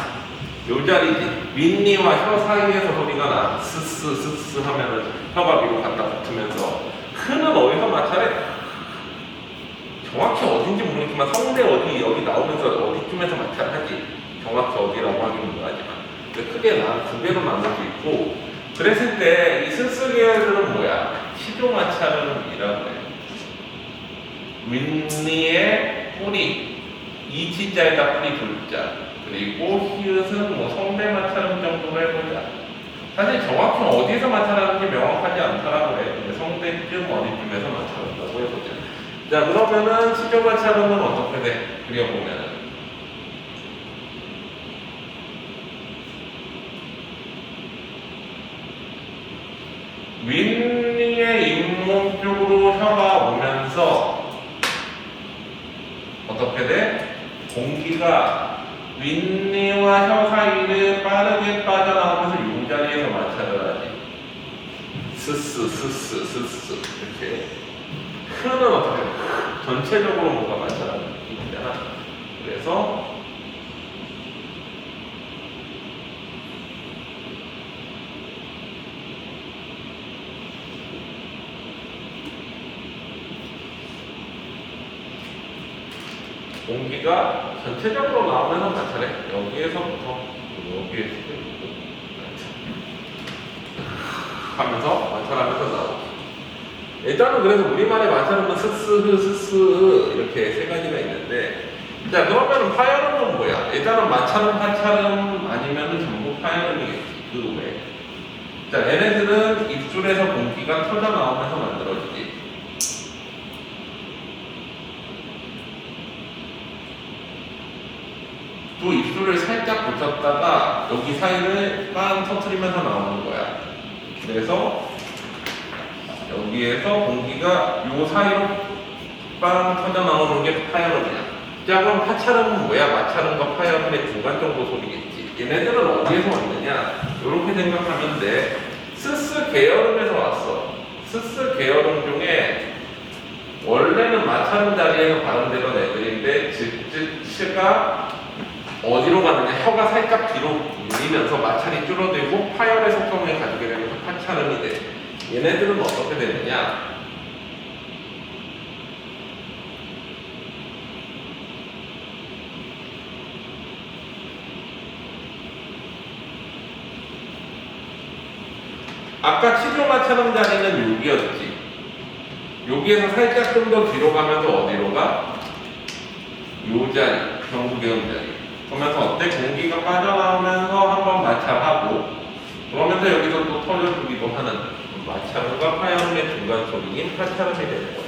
Speaker 1: 요 자리지. 윗니와 혀 사이에서 소리가 나. 스스 하면은 혀가 위로 갖다 붙으면서. 흐는 어디서 마찰해? 정확히 어딘지 모르겠지만 성대 어디 여기 나오면서 어디쯤에서 마찰하지. 정확히 어디라고 하기는 뭐하지만. 근데 크게 두 개로 나눌 수 있고. 그랬을 때 이 스스 계열들은 뭐야? 시조 마찰이라고 해. 윗니의 뿌리, 이치자에다 뿌리 둘자, 그리고 히읗은 뭐 성대 마찰음 정도로 해보자. 사실 정확히 어디에서 마찰하는지 명확하지 않다라고 해. 근데 성대쯤 어디쯤에서 마찰한다고 해보자. 자, 그러면은 시조 마찰음은 어떻게 돼? 그려보면은. 윗니의 잇몸 쪽으로 혀가 오면서 어떻게 돼? 공기가 윗니와 혀 사이를 빠르게 빠져나오면서 이 자리에서 마찰을 하지. 스스 이렇게. 흐는 어떻게 돼? 전체적으로 뭔가 마찰하는 느낌이잖아. 그래서 공기가 전체적으로 나오면서 마찰해. 여기에서부터 여기에 하면서 마찰하면서 나오고. 일단은 그래서 우리말의 마찰음은 스스 이렇게 세 가지가 있는데, 자, 그러면 파열음은 뭐야? 일단은 마찰음, 파찰음 아니면은 전부 파열음이겠지. 그 외에. 자, 얘네들은 입술에서 공기가 터져 나오면서 만들어지지. 또 입술을 살짝 붙였다가 여기 사이를 빵 터트리면서 나오는 거야. 그래서 여기에서 공기가 요 사이로 빵 터져 나오는 게 파열음이야. 자, 그럼 파찰음은 뭐야? 마찰음과 파열음의 중간 정도 소리겠지. 얘네들은 어디에서 왔느냐? 이렇게 생각하면 돼. 스스 계열음에서 왔어. 스스 계열음 중에 원래는 마찰음 자리에서 발음되던 애들인데 즈가 어디로 가느냐? 혀가 살짝 뒤로 밀리면서 마찰이 줄어들고 파열의 속성을 가지게 되면서 파찰음이 돼. 얘네들은 어떻게 되느냐? 아까 치조 마찰음 자리는 여기였지. 여기에서 살짝 좀 더 뒤로 가면서 어디로 가? 요 자리, 경구개음 자리. 그러면서 어때? 공기가 빠져나오면서 한번 마찰하고, 그러면서 여기서 또 터져주기도 하는 마찰음과 파열음의 중간 소리인 파찰음이 되는 거야.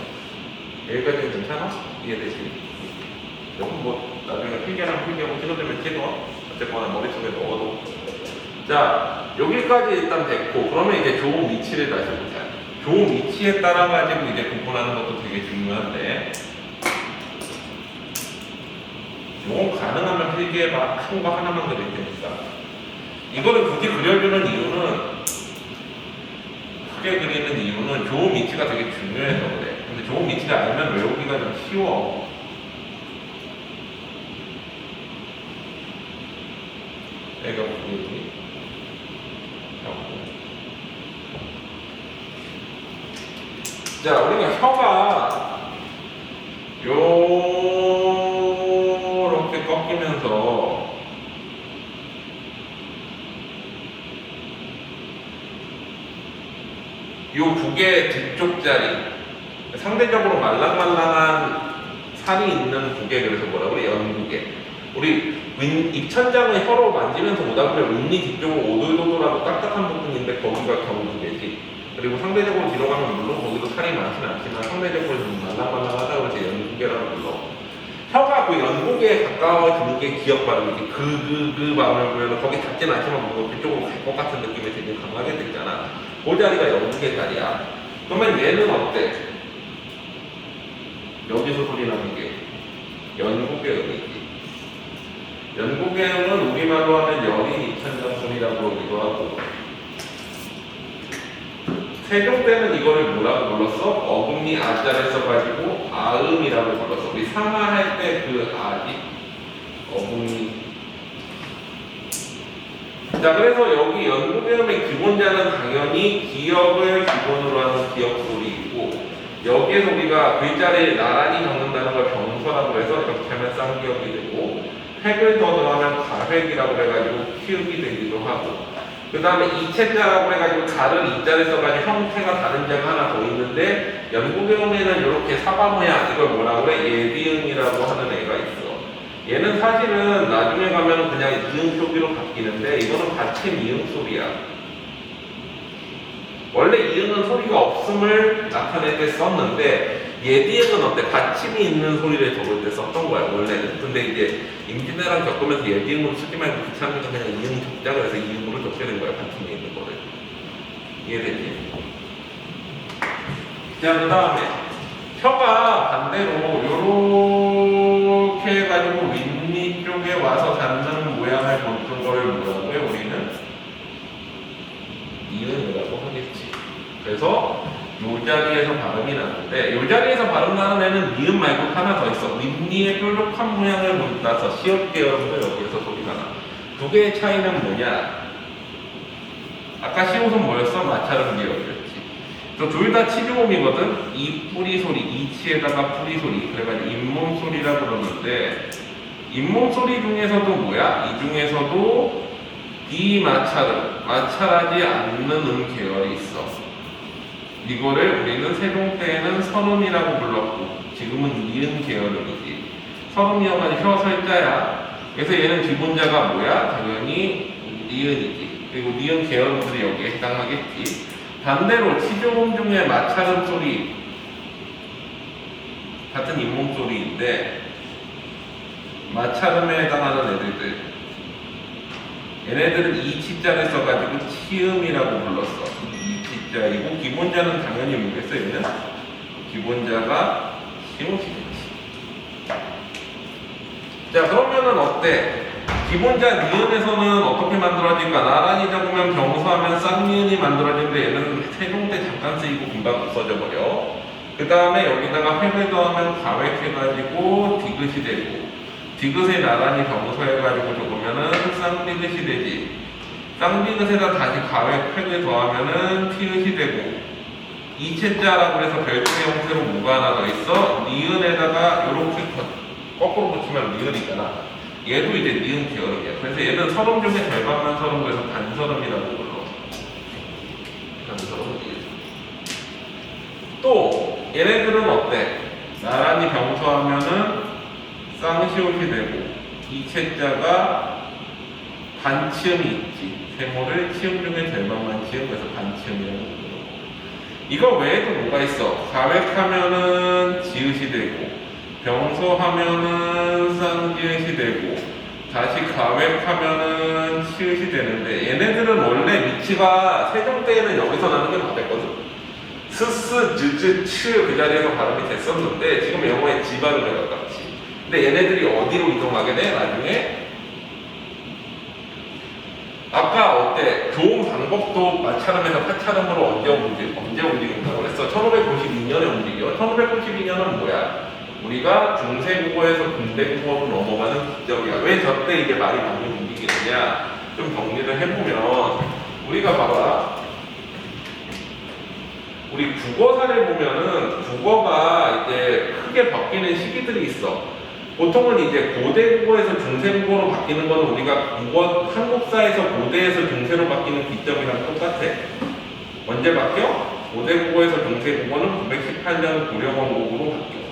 Speaker 1: 여기까지 괜찮아? 이해되지? 조금 뭐 나중에 필기랑 필기하고 찍어주면 찍어. 어쨌거나 머릿속에 넣어도. 자, 여기까지 일단 됐고, 그러면 이제 좋은 위치를 다시 보자. 좋은 위치에 따라 가지고 이제 구분하는 것도 되게 중요한데, 요건 가능하면 필기해봐. 큰 거 하나만 그릴 테니까. 이거를 굳이 그려주는 이유는, 크게 그리는 이유는 좋은 위치가 되게 중요해서 그래. 근데 좋은 위치를 알면 외우기가 좀 쉬워. 애가 보이니? 자, 우리가 혀가 요렇게 꺾이면서 요 북의 뒤쪽 자리, 상대적으로 말랑말랑한 살이 있는 북에, 그래서 뭐라고 그래? 연북에. 우리 입천장을 혀로 만지면서 오다 보면 윗니 뒤쪽으로 오돌도돌하고 딱딱한 부분인데 거기가 경북이지. 그리고 상대적으로 뒤로 가면 물론 거기도 살이 많지는 않지만 상대적으로 좀 말랑말랑하다고 해서 연북계라고 불러. 혀가 그 연북에 가까워지는 게 기억 발음이지. 그 발음을 보면 거기 닿진 않지만 뭔가 그쪽으로 갈 것 같은 느낌이 되게 강하게 들잖아. 그 자리가 연북의 자리야. 그러면 얘는 어때? 여기서 소리 나는 게 연북의 음이지. 연북의 음은 우리말로 하면 여린 입천장 소리라고 그러기도 하고, 세종 때는 이거를 뭐라고 불렀어? 어금니 아자를 써가지고 아음이라고 불렀어. 우리 상하할 때 그 아지 어금니. 자, 그래서 여기 연구개념의 기본자는 당연히 기역을 기본으로 하는 기역소리이고, 여기에서 우리가 글자를 나란히 적는다는 걸 병서라고 해서 이렇게 하면 쌍기역이 되고, 획을 더 더하면 가획이라고 해가지고 키읔이 되기도 하고, 그 다음에 이체자라고 해가지고 다른 이자를 써가지고 형태가 다른 자가 하나 더 있는데, 연구개념에는 이렇게 사과 모양, 이걸 뭐라고 그래? 예비응이라고 하는 애가 있어. 얘는 사실은 나중에 가면 그냥 이응 표기로 바뀌는데, 이거는 받침 이응 소리야. 원래 이응은 소리가 없음을 나타낼 때 썼는데, 예비응은 어때? 받침이 있는 소리를 적을 때 썼던 거야, 원래는. 근데 이제 임진왜란 겪으면서 예비응으로 쓰지 말고 귀찮으니까 그냥 이응 적자 그래서 이응으로 적게 된 거야, 받침이 있는 거를. 이해되지? 자, 그 다음에 혀가 반대로 요렇게 해가지고 윗니 쪽에 와서 닿는 모양을 보는 거를 뭐라고요? 우리는 이응이라고 하겠지. 그래서 요 자리에서 발음이 나는데, 요 자리에서 발음 나는 애는 니은 말고 하나 더 있어. 윗니의 뾰족한 모양을 본따서 시옷 계열도 여기에서 소리가 나. 두 개의 차이는 뭐냐? 아까 시옷은 뭐였어? 마찰음 계열이었지. 둘 다 치주음이거든. 이 뿌리 소리, 이치에다가 뿌리 소리. 그래가지고 잇몸 소리라 그러는데, 잇몸 소리 중에서도 뭐야? 이 중에서도 비마찰음, 마찰하지 않는 계열이 있어. 이거를 우리는 세종 때에는 선음이라고 불렀고, 지금은 이은 계열음이지. 선음이어가지고 혀 설자야. 그래서 얘는 기본자가 뭐야? 당연히 니은이지. 그리고 니은 계열음들이 여기에 해당하겠지. 반대로 치조음 중에 마찰음 소리, 같은 잇몸 소리인데 마찰음에 해당하는 애들들, 얘네들은 이치자를 써가지고 치음이라고 불렀어. 이치자이고 기본자는 당연히 뭐겠어? 얘는 기본자가 시옷이겠지. 자, 그러면은 어때? 기본자 니은에서는 어떻게 만들어질까? 나란히 적으면 병수하면 쌍니은이 만들어지는데 얘는 세종 때 잠깐 쓰이고 금방 없어져 버려. 그 다음에 여기다가 획을 더하면 가획해가지고 디귿이 되고, 디귿에 나란히 병수해가지고 적으면은 쌍디귿이 되지. 쌍디귿에다 다시 가획 획을 더하면은 티읕이 되고, 이체자라고 해서 별도의 형태로 뭐가 하나 더 있어? 니은에다가 요렇게 거꾸로 붙이면 니은이잖아. 얘도 이제 니은 계열이야. 그래서 얘는 서름 중에 절반만 서름, 그래서 반서름이라고 불러. 반서름 니은. 또 얘네들은 어때? 나란히 병수하면은 쌍시옷이 되고, 이체자가 반치음이 있지. 세모를 치음 중에 절반만 치음, 그래서 반치음이라고 불러. 이거 외에도 뭐가 있어? 가획하면은 지읒이 되고, 병소하면은 쌍지읒이 되고, 다시 가획하면은 치읒이 되는데, 얘네들은 원래 위치가 세종 때에는 여기서 나는 게 맞았거든. 스스, 즈즈, 츠 그 자리에서 발음이 됐었는데 지금 영어의 지 발음에 가깝지. 근데 얘네들이 어디로 이동하게 돼? 나중에 아까 어때? 좋은 방법도 마찰음에서 파찰음으로 언제 움직인다고 그랬어? 1592년에 움직여. 1592년은 뭐야? 우리가 중세국어에서 근대국어로 넘어가는 기점이야. 왜 저때 이게 말이 많이 움직이느냐? 좀 정리를 해보면, 우리가 봐봐. 우리 국어사를 보면은 국어가 이제 크게 바뀌는 시기들이 있어. 보통은 이제 고대국어에서 중세국어로 바뀌는 거는 우리가 한국사에서 고대에서 중세로 바뀌는 기점이랑 똑같아. 언제 바뀌어? 고대국어에서 중세국어는 918년 고려건국으로 바뀌어.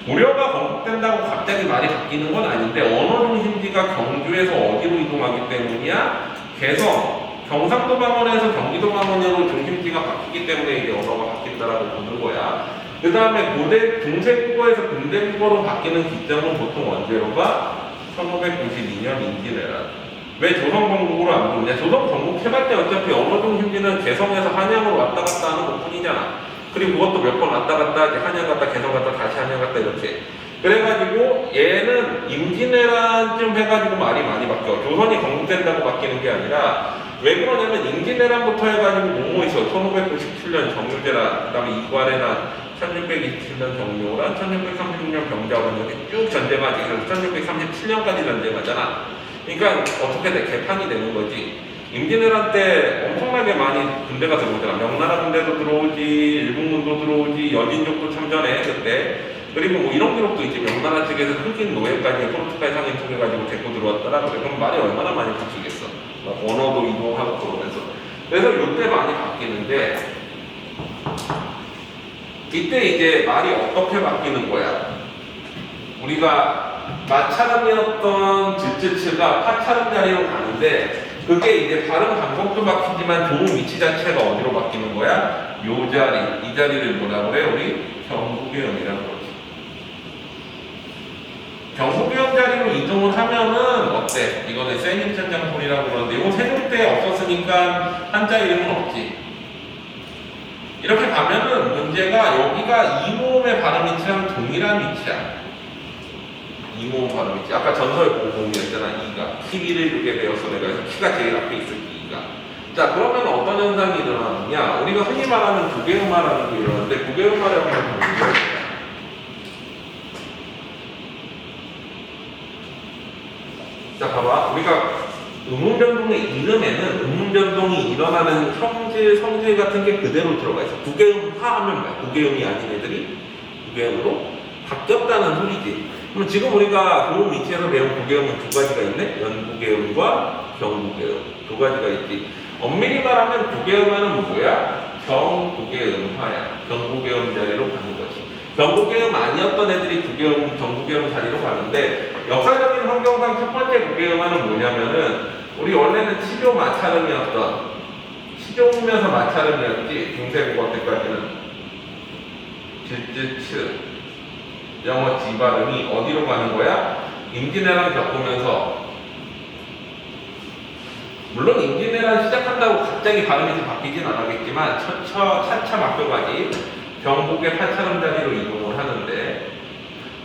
Speaker 1: 고려가 건국된다고 갑자기 말이 바뀌는 건 아닌데, 언어 중심지가 경주에서 어디로 이동하기 때문이야? 개성, 경상도 방언에서 경기도 방언으로 중심지가 바뀌기 때문에 이게 언어가 바뀐다라고 보는 거야. 그 다음에 고대 중세국어에서 근대국어로 바뀌는 기점은 보통 언제로 가? 1592년 임진왜란. 왜 조선건국으로 안 부르냐? 조선 건국해봤자 어차피 언어 중심지는 개성에서 한양으로 왔다 갔다 하는 것 뿐이잖아. 그리고 그것도 몇 번 왔다 갔다 하지. 한양 갔다 개성 갔다 다시 한양 갔다 이렇게. 그래가지고 얘는 임진왜란쯤 해가지고 말이 많이 바뀌어. 조선이 건국된다고 바뀌는 게 아니라 왜 그러냐면 임진왜란부터 해가지고 모모에서 1597년 정유재란, 그 다음에 이괄해란, 1627년 정유호란, 1636년 병자호란 이렇게 쭉 전쟁하지. 그래서 1637년까지 전쟁하잖아. 그러니까 어떻게 돼? 개판이 되는 거지. 임진왜란 때 엄청나게 많이 군대가 들어오잖아. 명나라 군대도 들어오지, 일본군도 들어오지, 여진족도 참전해 그때. 그리고 뭐 이런 기록도 있지. 명나라 측에서 흑인 노예까지 포르투갈 상인 통해가지고 데리고 들어왔더라. 그래. 그럼 말이 얼마나 많이 바뀌겠어. 막 언어도 이동하고 그러면서. 그래서 이때 많이 바뀌는데 이때 이제 말이 어떻게 바뀌는 거야? 우리가 마차름이었던 즈츠츠가 파차름 자리로 가는데 그게 이제 발음 방법도 바뀌지만 좋은 위치 자체가 어디로 바뀌는 거야? 요 자리, 이 자리를 뭐라 그래? 우리 경국의음이라고 그러지. 경국의음 자리로 이동을 하면은 어때? 이거는 세님천장소리라고 그러는데 이건 세종 때 없었으니까 한자 이름은 없지. 이렇게 가면은 문제가 여기가 이모음의 발음 위치랑 동일한 위치야. 이모음 발음 위치. 아까 전설 공공이었잖아. 이가. 키위를 주게 되어서 내가 키가 제일 앞에 있을 이가. 자, 그러면 어떤 현상이 일어나느냐? 우리가 흔히 말하는 국외음화라는 게 일어나는데 국외음화라고 하는 건 뭐예요? 자, 봐봐. 우리가 음운변동의 이름에는 음운변동이 일어나는 형질, 성질 같은 게 그대로 들어가 있어. 국외음화 하면 뭐야? 국외음이 아닌 애들이 국외음으로 바뀌었다는 소리지. 그럼 지금 우리가 고음 위치에서 배운 국외음은 두 가지가 있네? 연국외음과 경국외음. 두 가지가 있지. 엄밀히 말하면 국외음화는 뭐야? 경국외음화야. 경국외음 자리로 가는 거지. 경국외음 아니었던 애들이 국외음, 경국외음 자리로 가는데 역사적인 환경상 첫 번째 국외음화는 뭐냐면은 우리 원래는 치조 마차름이었던 치조면서 마차름이었지 중세국어 때까지는 즈즈츠 영어 지 발음이 어디로 가는 거야? 임진왜란 겪으면서 물론 임진왜란 시작한다고 갑자기 발음이 바뀌진 않았겠지만 차차 바뀌어가지 경북의 파차름 자리로 이동을 하는데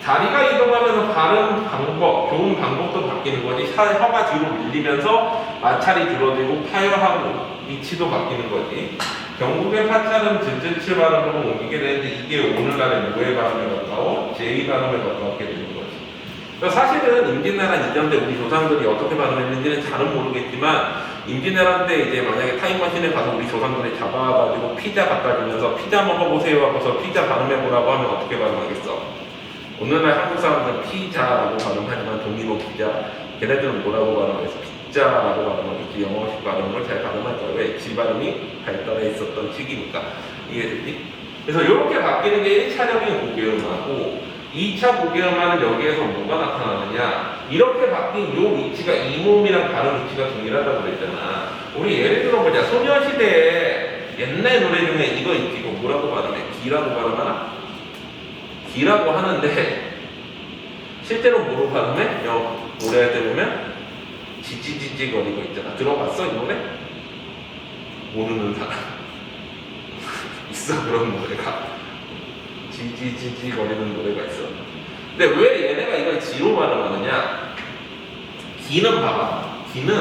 Speaker 1: 자리가 이동하면서 발음 방법, 교훈 방법도 바뀌는 거지. 혀가 뒤로 밀리면서 마찰이 줄어들고 파열하고 위치도 바뀌는 거지. 경북의 파차름 즈즈츠 발음으로 옮기게 되는데 이게 오늘날의 노예 발음에 가까워 제이 발음에 가깝게 되는 거지. 그러니까 사실은 임진왜란 이전 때 우리 조상들이 어떻게 발음했는지는 잘은 모르겠지만 임진왜란 때 이제 만약에 타임머신에 가서 우리 조상들이 잡아가지고 피자 갖다 주면서 피자 먹어보세요 하고서 피자 발음해보라고 하면 어떻게 발음하겠어? 오늘날 한국 사람들은 피자라고 발음하지만 도미노 피자, 걔네들은 뭐라고 발음하겠어? 피자라고 발음하겠지. 영어식 발음을 잘 발음할 거야. 왜? 지 발음이 발달해 있었던 시기니까. 이해됐지? 그래서 이렇게 바뀌는 게 1차적인 국외음화고 2차 국외음화는 여기에서 뭐가 나타나느냐? 이렇게 바뀐 요 위치가 이모음이랑 발음 위치가 동일하다고 그랬잖아. 우리 예를 들어보자. 소녀시대에 옛날 노래 중에 이거 있지. 이거 뭐라고 발음해? 기라고 발음하나? 기라고 하는데 실제로 뭐로 발음해? 노래할 때 보면 지지지지 거리고 있잖아. 들어봤어 이 노래? 모르는 사람 있어 그런 노래가 지지지지 거리는 노래가 있어. 근데 왜 얘네가 이걸 지로 발음하느냐? 기는 봐봐. 기는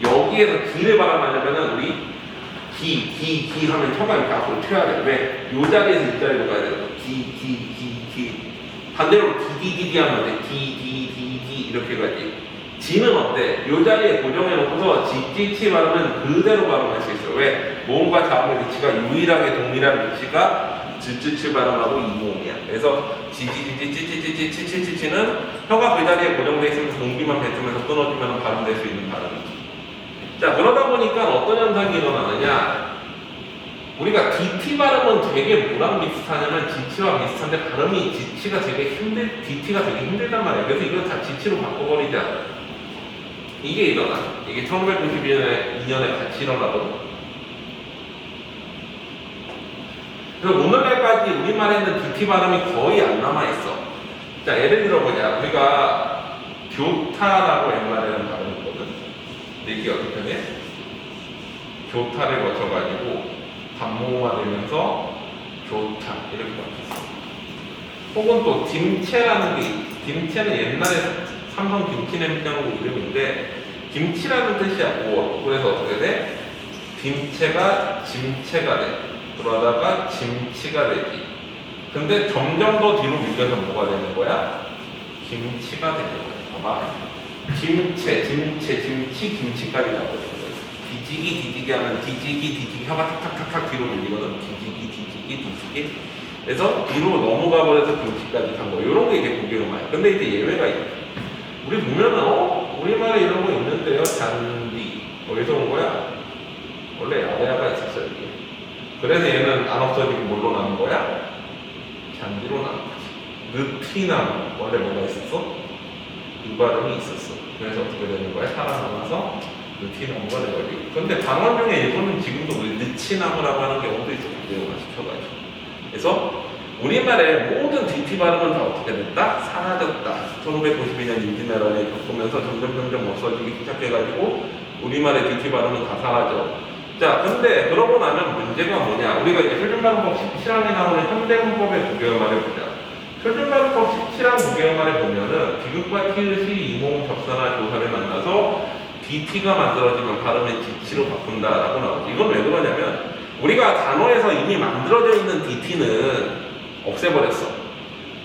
Speaker 1: 여기에서 기를 발음하려면은 우리 기 하면 혀가 이렇게 앞으로 튀어야 돼. 왜? 요 자리에서 이 자리로 가야 돼. 기 반대로 디디디디 하면 돼. 디 이렇게 가지. 지는 어때? 요 자리에 고정해 놓고서 지지치 발음은 그대로 발음할 수 있어. 왜? 모음과 자음의 위치가 유일하게 동일한 위치가 즈즈치 발음하고 이모음이야. 그래서 지지지지치치치치치치는 혀가 그 자리에 고정돼 있으면서 공기만 뱉으면서 끊어지면 발음될 수 있는 발음이지. 자, 그러다 보니까 어떤 현상이 일어나느냐? 우리가 DT 발음은 되게 뭐랑 비슷하냐면 지치와 비슷한데 발음이 DT가 되게 힘들단 말이야. 그래서 이걸 다 지치로 바꿔버리자. 이게 일어나. 이게 1992년에 같이 일어나거든. 그래서 오늘날까지 우리말에는 DT 발음이 거의 안 남아있어. 자, 예를 들어보자. 우리가 교타라고 옛말에는 발음이 있거든. 근데 이게 어떻게 돼? 교타를 거쳐가지고 반모음화되면서 교타 이렇게 바뀌었어. 혹은 또 dim체라는 게 딤체는 옛날에 삼성 김치 냉장고 이름인데 김치라는 뜻이야. 뭐 그래서 어떻게 돼? 김체가 짐체가 돼. 그러다가 짐치가 되지. 근데 점점 더 뒤로 밀려서 뭐가 되는 거야? 김치가 되는 거야. 봐봐. 김체, 짐체, 김치, 김치까지 나오는 거야. 뒤지기 하면 뒤지기 혀가 탁탁탁탁 뒤로 밀리거든. 뒤지기. 그래서 뒤로 넘어가 버려서 김치까지 간 거. 이런 게 이제 고개음말이야. 근데 이제 예외가 있어. 우리 보면은 우리말에 이런 거 있는데요. 잔디. 어디서 온 거야? 원래 야외가 있었어요. 이게. 그래서 얘는 안 없어지고 뭘로 남은 거야? 잔디로 남은 거지. 느티나무. 원래 뭐가 있었어? 그 발음이 있었어. 그래서 어떻게 되는 거야? 살아남아서 느티나무가 돼가지고. 근데 방언 중에 일본은 지금도 우리 느치나무라고 하는 경우도 있어. 그대로만 시켜가지고. 그래서 우리말의 모든 DT 발음은 다 어떻게 됐다? 사라졌다. 1592년 임진왜란을 겪으면서 점점 없어지기 시작해가지고 우리말의 DT 발음은 다 사라져. 자, 근데 그러고 나면 문제가 뭐냐? 우리가 이제 표준발음법 17항에 나오는 현대문법의 구개어말을 보자. 표준발음법 17항 구개어말에 보면은 디귿과 티읕이 이모음 접사나 조사를 만나서 DT가 만들어지면 발음의 지치로 바꾼다라고 나오지. 이건 왜 그러냐면 우리가 단어에서 이미 만들어져 있는 DT는 없애버렸어.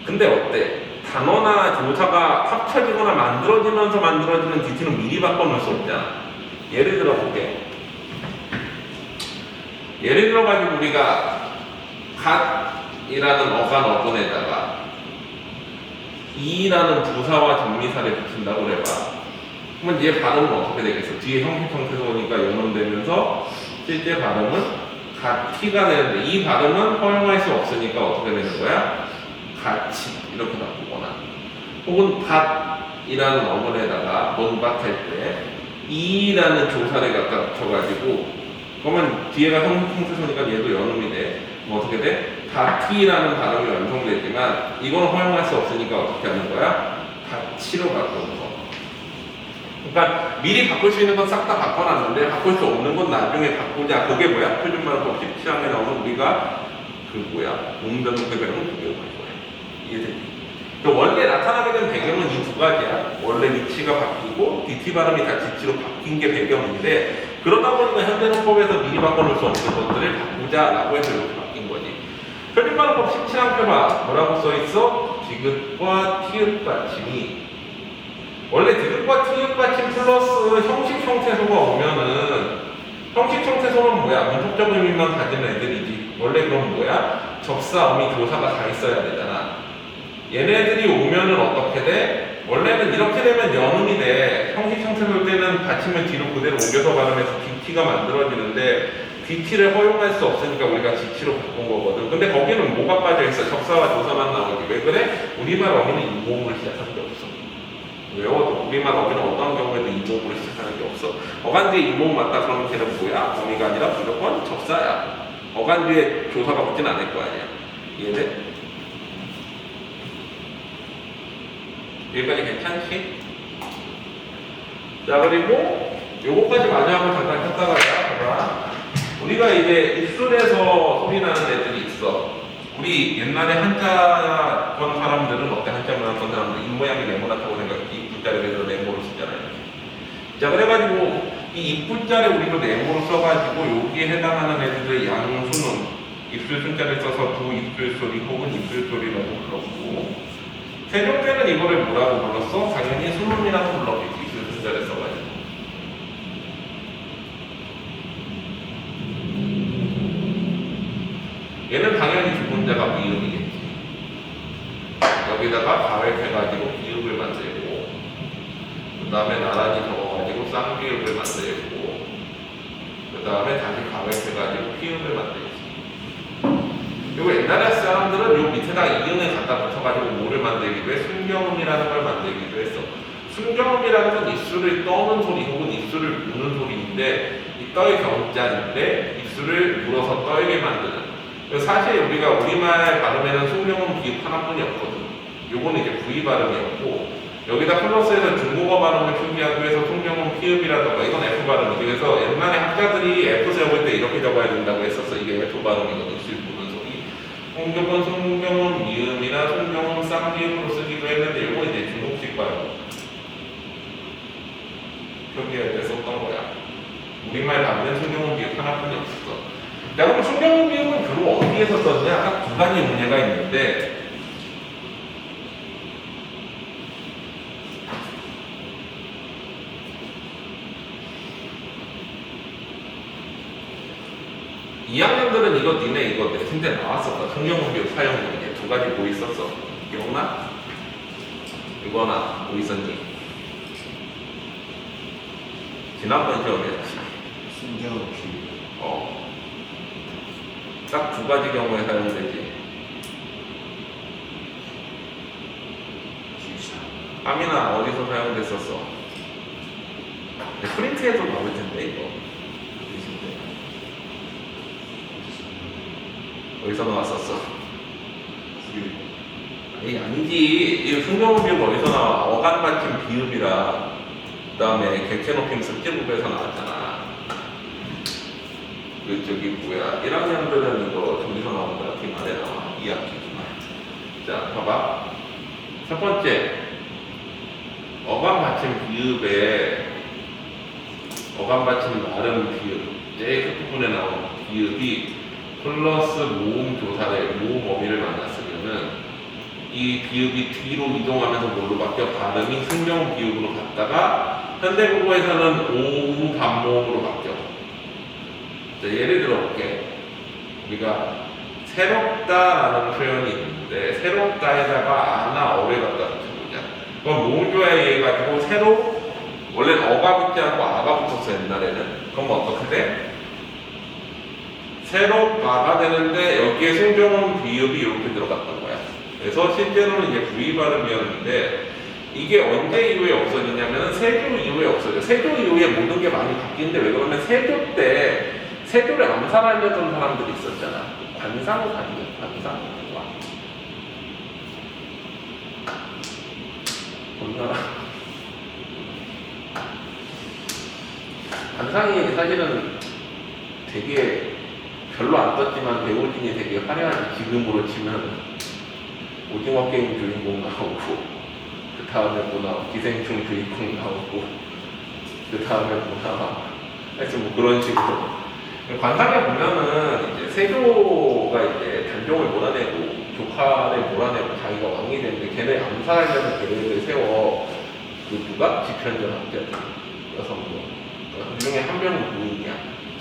Speaker 1: 근데 어때? 단어나 조사가 합쳐지거나 만들어지면서 만들어지는 DT는 미리 바꿔놓을 수 없잖아. 예를 들어 볼게. 예를 들어가지고 우리가 갓이라는 어간 어근에다가 이라는 부사와 전미사를 붙인다고 그래봐. 그러면 얘 발음은 어떻게 되겠어? 뒤에 형식형태에서 오니까 연음되면서 실제 발음은 갓티가 되는데 이 발음은 허용할 수 없으니까 어떻게 되는 거야? 같이 이렇게 바꾸거나 혹은 갓이라는 어근에다가 뭔밭할 때 이라는 조사를 갖다 붙여가지고 그러면 뒤에가 형태소니까 얘도 연음이 돼. 뭐 어떻게 돼? 갓티라는 발음이 완성되지만 이건 허용할 수 없으니까 어떻게 하는 거야? 같이로 바꾸는 거. 그러니까 미리 바꿀 수 있는 건 싹 다 바꿔놨는데 바꿀 수 없는 건 나중에 바꾸자. 그게 뭐야? 표준말법 17항에 나오는 우리가 웅변 배경은 두 개로 갈 거야. 이해되지? 원래 나타나게 된 배경은 이 두 가지야. 원래 위치가 바뀌고 DT 발음이 다 지치로 바뀐 게 배경인데 그러다 보니까 현대문법에서 미리 바꿔놓을 수 없는 것들을 바꾸자라고 해서 이렇게 바뀐 거지. 표준발음법 17항 펴봐. 뭐라고 써있어? 디귿과 티읕 받침이 원래 디귿과 티읕 받침 플러스 형식 형태소가 오면은 형식 형태소는 뭐야? 문법적 의미만 가진 애들이지. 원래 그럼 뭐야? 접사, 어미, 조사가 다 있어야 되잖아. 얘네들이 오면은 어떻게 돼? 원래는 이렇게 되면 연음이 돼. 형식 형태소일 때는 받침을 뒤로 그대로 옮겨서 발음해서 DT가 만들어지는데 DT를 허용할 수 없으니까 우리가 지치로 바꾼 거거든. 근데 거기는 뭐가 빠져있어? 접사와 조사만 나오지. 왜 그래? 우리말 어미는 인모음을 시작하는 게 없어. 외워도 우리말 어미는 어떤 경우에도 인모음으로 시작하는 게 없어. 어간 뒤에 인모음 맞다 그러면 걔는 뭐야? 어미가 아니라 무조건 접사야. 어간 뒤에 조사가 붙진 않을 거 아니야. 이해돼? 여기까지 괜찮지? 자, 그리고 요거까지 마지막으로 잠깐 켰다가 봐봐. 우리가 이제 입술에서 소리 나는 애들이 있어. 우리 옛날에 한자 본 사람들은 어때? 한자 문학본 사람들 입모양이 네모나다고 생각해. 입술자를 그래서 네모로 쓰잖아요. 자, 그래가지고 이 입술자를 우리도 네모로 써가지고 여기에 해당하는 애들의 양수는 입술 순자를 써서 두 입술 소리 혹은 입술 소리라고 불렀고 세종 때는 이거를 뭐라고 불렀어? 당연히 수문이라고 불렀겠지. 입술 순자를 써가지고. 얘는 당연히 주문자가 미음이겠지. 여기다가 가획해가지고 비읍을 만들고 그 다음에 나란히 적어가지고 쌍비읍을 만들고 그 다음에 다시 가획해가지고 피읍을 만들지. 그리고 옛날에 사람들은 요 밑에다가 이응을 갖다 붙여가지고 뭐를 만들기도 해? 순경음이라는 걸 만들기도 했어. 순경음이라는 건 입술을 떠는 소리 혹은 입술을 무는 소리인데 이 떠의 경자인데 입술을 물어서 떠게 만드는. 사실 우리가 우리말 발음에는 순경음 비읍 하나뿐이 없거든. 요거는 이제 V 발음이었고 여기다 플러스해서 중국어 발음을 표기하기 위해서 순경음 피읍이라던가 이건 F 발음이지. 그래서 옛날에 학자들이 F 적을 때 이렇게 적어야 된다고 했었어. 이게 F 발음이거든. 입술 무는 소리. 홍조건 순경음 미음이나 순경음 쌍미음으로 쓰기도 했는데 요건 이제 중국식 발음. 풀이할 때 썼던 거야. 우리말 받는 순경원 비읍 하나뿐이 없었어. 자, 그럼 순경원 비읍은 주로 어디에서 썼냐? 딱 두 가지 문제가 있는데, 이 학년들은 이거 니네 이거 내 침대 나왔었다. 순경원 비읍 사용 문제 두 가지 뭐 있었어? 기억나? 이거나 뭐 있었니? 지난번 시험이었지.
Speaker 3: 순경 비
Speaker 1: 딱 두 가지 경우에 사용되지.
Speaker 3: 기사
Speaker 1: 아미나 어디서 사용됐었어? 프린트에도 나올 텐데 이거. 어디서 나왔었어? 아니 아니지. 이 순경원 비읍 어디서 나와? 어간 받침 비읍이라. 그다음에 객체 높임 습지부에서 나왔잖아. 그 저기 뭐야 1학년들은 이거 저기서 나온 거야. 김안에 나와. 2학기지만. 자 봐봐. 첫 번째 어간 받침 비읍에 어간 받침 발음 비읍 제일 끝부분에 나온 비읍이 플러스 모음 조사를 모음 어미를 만났으면은 이 비읍이 뒤로 이동하면서 뭘로 바뀌어? 발음이 승경 비읍으로 갔다가 현대국어에서는 오우 반모음으로 바뀌어. 자, 예를 들어 볼게. 우리가 새롭다라는 표현이 있는데 새롭다에다가 아나 어를 갖다 붙여보자. 그럼 모음조화에 의해 가지고 새로 원래는 어가 붙지 않고 아가 붙었어 옛날에는. 그럼 어떻게 돼? 새롭다가 되는데 여기에 승경원 비읍이 이렇게 들어갔던 거야. 그래서 실제로는 이제 부위 발음이었는데 이게 언제 이후에 없어지냐면 세조 이후에 없어져. 세조 이후에 모든 게 많이 바뀌는데 왜 그러면 세조 때 세조를 암살하려던 사람들이 있었잖아. 관상. 뭔가 관상이 사실은 되게 별로 안 떴지만 배우진이 되게 화려한 지금으로 치면 오징어 게임 주인공 나오고 그 다음에 뭐 나오고 기생충 주인공 나오고 그 다음에 뭐 나와 하여튼 뭐 그런 식으로 관상에 보면은 이제 세조가 이제 단종을 몰아내고 조카를 몰아내고 자기가 왕이 되는데 걔네 암살하려는 계획을 세워. 그 누가? 집현전 학자들 6명. 그 중에 한 명은 부인이야.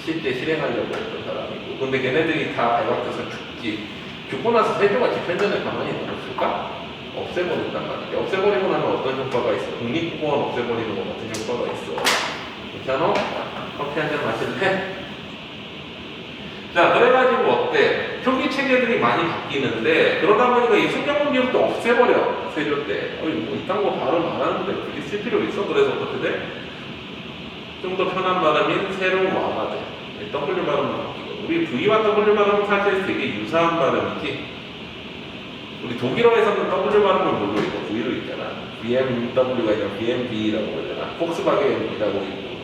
Speaker 1: 실제 실행하려고 했던 사람이고. 근데 걔네들이 다 발각돼서 죽지. 죽고 나서 세조가 집현전을 가만히 놔뒀을까? 없애버렸단 말이야. 없애버리고 나면 어떤 효과가 있어? 국립국어원 없애버리는 것 같은 효과가 있어. 괜찮아? 커피 한잔 마실래? 자, 그래가지고 어때? 표기 체계들이 많이 바뀌는데 그러다 보니까 이 순경원 비읍도 없애버려. 세조 때. 뭐 이딴 거 발음 안 하는데 굳이 쓸 필요 있어? 그래서 어떻게 돼? 좀 더 편한 발음인 새로운 와가 돼. W 발음은 바뀌고. 우리 V와 W 발음은 사실 되게 유사한 발음이지. 우리 독일어에서는 W 발음을 뭘로 읽어? V로 읽잖아. BMW가 아니라 BMW라고 그러잖아. 폭스바겐이라고 읽고.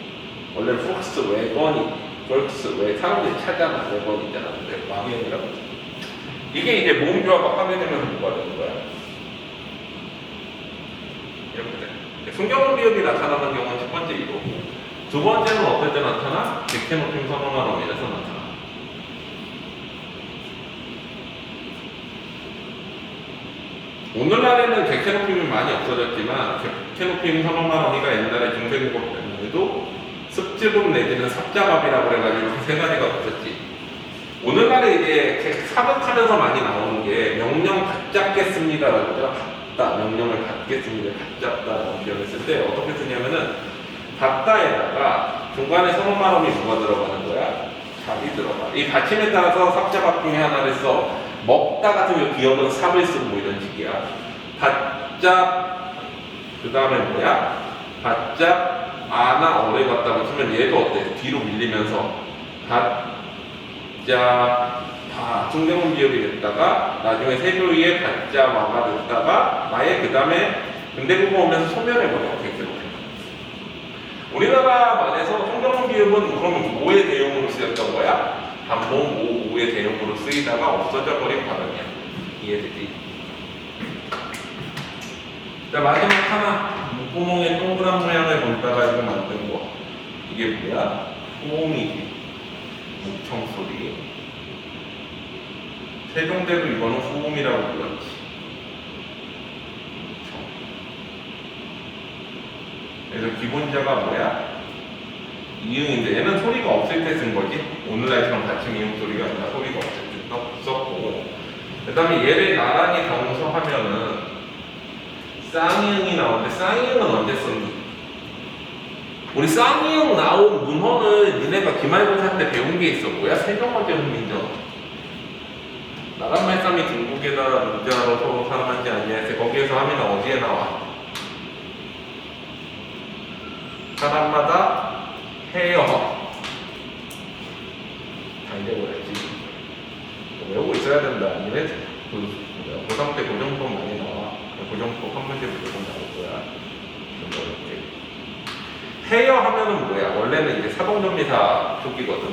Speaker 1: 원래 폭스웨건이 왜 사람들이 찾아나 외번 있잖아. 근데 와겐이라고. 이게 이제 모음조화가 확인되면 뭐가 되는 거야? 이렇게 돼. 순경원 비읍이 나타나는 경우는 첫 번째 이거고. 두 번째는 어떨 때 나타나? 객체 높임 선언한 어미에서 나타나. 오늘날에는 객체 높임이 많이 없어졌지만 객체 높임 선언한 어미가 옛날에 중세국어 때문에도 습지분 내지는 삽자갑이라고 해가지고 세 가지가 붙었지. 오늘날에 이제 사극하면서 많이 나오는 게 명령 갖잡겠습니다라고 하잖아. 갖다, 명령을 갖겠습니다. 갖잡다라는 표현을 쓸 때 어떻게 쓰냐면은 갖다에다가 중간에 선언 발음이 뭐가 들어가는 거야? 잡이 들어가. 이 받침에 따라서 삽자갑 중에 하나를 써. 먹다 같은 거 기억은 삽을 쓰고 뭐 이런 식이야. 갖잡 그 다음에 뭐야? 갖잡 아나 어를 갖다가 쓰면 얘도 어때? 뒤로 밀리면서 갖자 다 중대문 비읍이 됐다가 나중에 세조위에 갖자 와가 됐다가 아예 그 다음에 근대국어 오면서 소멸해버려. 우리나라 말에서 중대문 비읍은 그러면 뭐의 대용으로 쓰였던 거야? 반모음 오의 대용으로 쓰이다가 없어져 버린 발음이야. 이해되지? 자, 마지막 하나. 목구멍에 동그란 모양을 본따 가지고 만든 거. 이게 뭐야? 소음이지. 목청 소리. 세종대도 이거는 소음이라고 불렀지. 목청. 그래서 기본자가 뭐야? 이응인데 얘는 소리가 없을 때 쓴 거지. 오늘날처럼 받침 이응 소리가 아니라 소리가 없을 때 썼고, 그 다음에 얘를 나란히 정서하면은 쌍이응이 나오는데 쌍이응은 언제 썼니? 우리 쌍이응 나온 문헌을 니네가 기말고사 때 배운 게 있어. 뭐야? 세종어제 훈민정. 나란 말싸움이 중국에다 문자로 서로 사람한지 아니냐 해서 거기에서 하면 어디에 나와? 사람마다 해요. 다 잊어버렸지. 외우고 있어야 된다. 니네 고3 때 고정법 많이 나와. 고정법 한 문제 무조건 나올 거야. 좀 어렵게. 해요 하면은 뭐야? 원래는 이제 사동전미사 쪽이거든.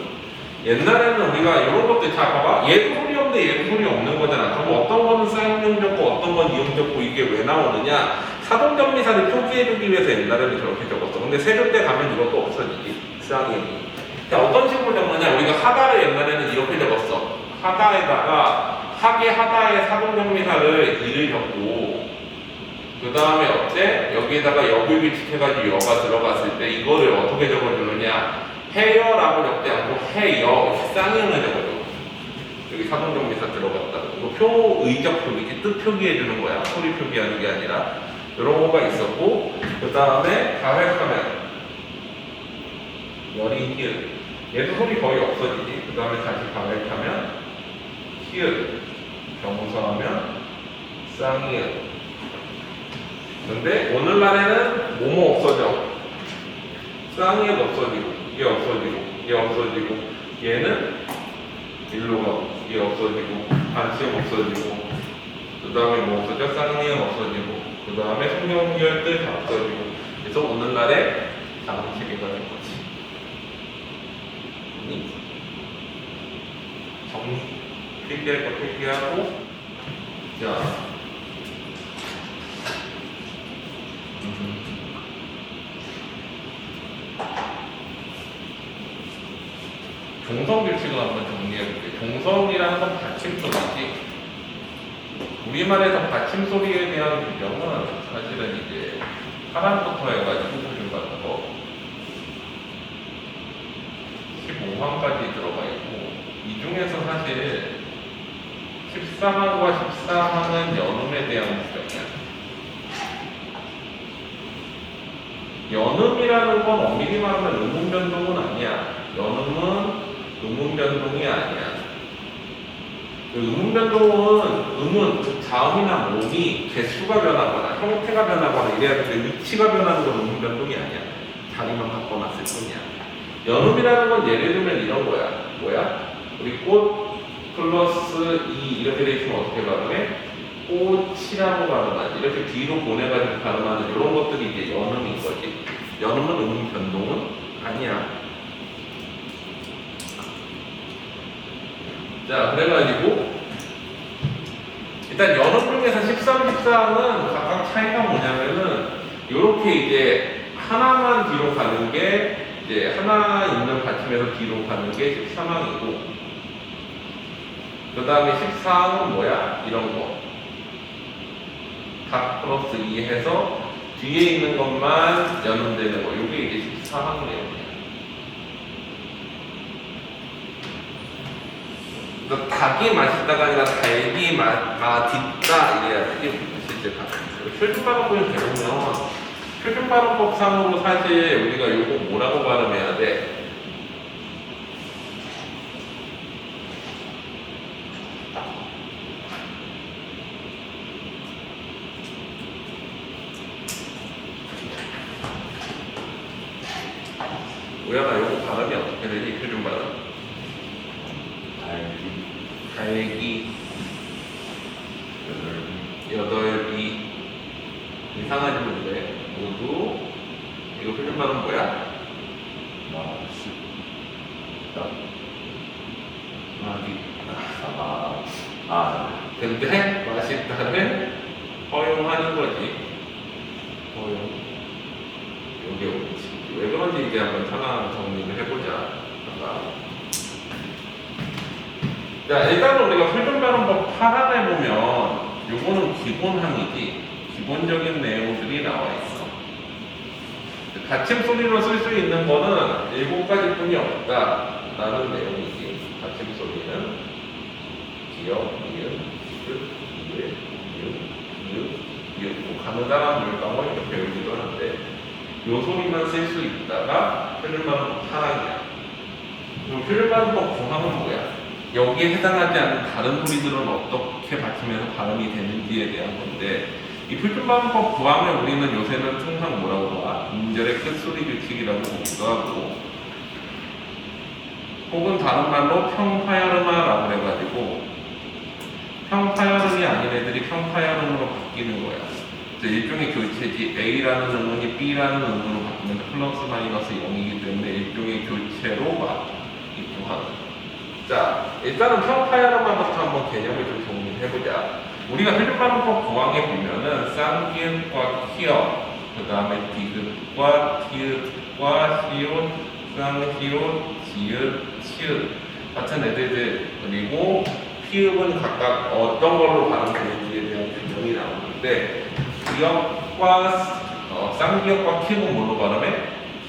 Speaker 1: 옛날에는 우리가 이런 것들 다 봐봐. 얘도 소리 없는데 얘도 소리 없는 거잖아. 그럼 어떤 거는 쌍이응 적고 어떤 건 이응 적고 이게 왜 나오느냐? 사동전미사를 표기해주기 위해서 옛날에는 저렇게 적었어. 근데 세종 때 가면 이것도 없어지지. 쌍이응이. 자, 어떤 식으로 적느냐? 우리가 하다를 옛날에는 이렇게 적었어. 하다에다가 하계 하다의 사동전미사를 이를 적고, 그 다음에 어때? 여기에다가 역을 규칙해가지고 여가 들어갔을 때 이거를 어떻게 적어주느냐? 해여라고 적지 않고 해여, 쌍이응을 적어줘. 여기 사동전미사 들어갔다고. 이거 표의적 표기지, 뜻 표기해주는 거야. 소리 표기하는 게 아니라. 이런 거가 있었고, 그 다음에 가획하면 열이 히읗. 얘도 소리 거의 없어지지. 그 다음에 다시 가획하면 히읗. 경서하면 쌍이응. 근데 오늘날에는 뭐뭐 없어져. 쌍이응 없어지고, 얘 없어지고, 얘 없어지고, 얘는 일로 가고, 얘 없어지고, 반치형 없어지고, 그 다음에 뭐 없어져? 쌍이응 없어지고, 그 다음에 성경결들 다 없어지고. 그래서 오늘날에 장치기가 된 거지. 정리, 필기할 거 필기하고, 자. 종성 규칙을 한번 정리해볼게요. 종성이라는 건 받침소리지. 우리말에서 받침소리에 대한 규정은 사실은 이제 하란부터 해가지고 교육받는 거 15항까지 들어가 있고, 이 중에서 사실 13항과 14항은 연음에 대한 규정이야. 연음이라는 건 엄밀히 말하면 음운 변동은 아니야. 연음은 음운 변동이 아니야. 음운 변동은 음운, 자음이나 몸이 개수가 변하거나 형태가 변하거나 이래야 되는데 위치가 변하는 건 음운 변동이 아니야. 자리만 바꿔놨을 뿐이야. 연음이라는 건 예를 들면 이런 거야. 뭐야? 우리 꽃 플러스 이 이렇게 돼 있으면 어떻게 발음해? 꽃이라고 발음하지. 이렇게 뒤로 보내가지고 발음하는 이런 것들이 이제 연음인 거지. 연음은 음운 변동은 아니야. 자, 그래가지고 일단 연음 중에서 13, 14는 각각 차이가 뭐냐면은 요렇게 이제 하나만 뒤로 가는 게 이제 하나 있는 받침에서 뒤로 가는 게 13항이고, 그 다음에 14항은 뭐야? 이런 거 각 플러스 2 해서 뒤에 있는 것만 연음되는 거. 요게 이제 14항이에요. 닭이 맛있다가 아니라 달기 맛있다 이래야지. 실제 닭. 표준발음법을 배우면 표준발음법상으로 사실 우리가 요거 뭐라고 발음해야 돼? 우야가 요거 발음이 어떻게 되지? 표준발음. 달기, 여덟비, 이상하지 문제 모두. 이거 표준말은 뭐야? 근데 맛있다는 허용하는 거지. 허용. 요게 옳지. 왜 그런지 이제 한번 상황 정리를 해보자. 자, 일단 우리가 표준발음법 8안에 보면 요거는 기본항이지 기본적인 내용들이 나와 있어. 받침 소리로 쓸 수 있는 거는 7가지 뿐이 없다라는 내용이지. 받침 소리는 기역, 미음, 이을, 이을, 뭐 가느다란 물방울 이렇게 배우기도 하는데 요 소리만 쓸 수 있다가 표준발음법 8항이야. 표준발음법 9항은 뭐야? 여기에 해당하지 않는 다른 소리들은 어떻게 받침해서 발음이 되는지에 대한 건데 이 표준발음법 9항에 우리는 요새는 통상 뭐라고 봐? 음절의 끝소리 규칙이라고 보기도 하고 혹은 다른 말로 평파열음화라고 해가지고 평파열음이 아닌 애들이 평파열음으로 바뀌는 거야. 일종의 교체지 A라는 음운이 B라는 음으로 바뀌면서 플러스 마이너스 0이기 때문에 일종의 교체로 막 입증하는. 자, 일단은 평파열음화부터 한번 개념을 좀 정리해보자. 우리가 표준발음법 9항에 보면은 쌍기읍과 키역, 그 다음에 디귿과 티읕과 시옷, 쌍시옷, 지읒, 치읒 같은 애들들 그리고 피읍은 각각 어떤 걸로 발음되는지에 대한 규정이 나오는데 기역과 쌍기역과 키역은 뭘로 발음해?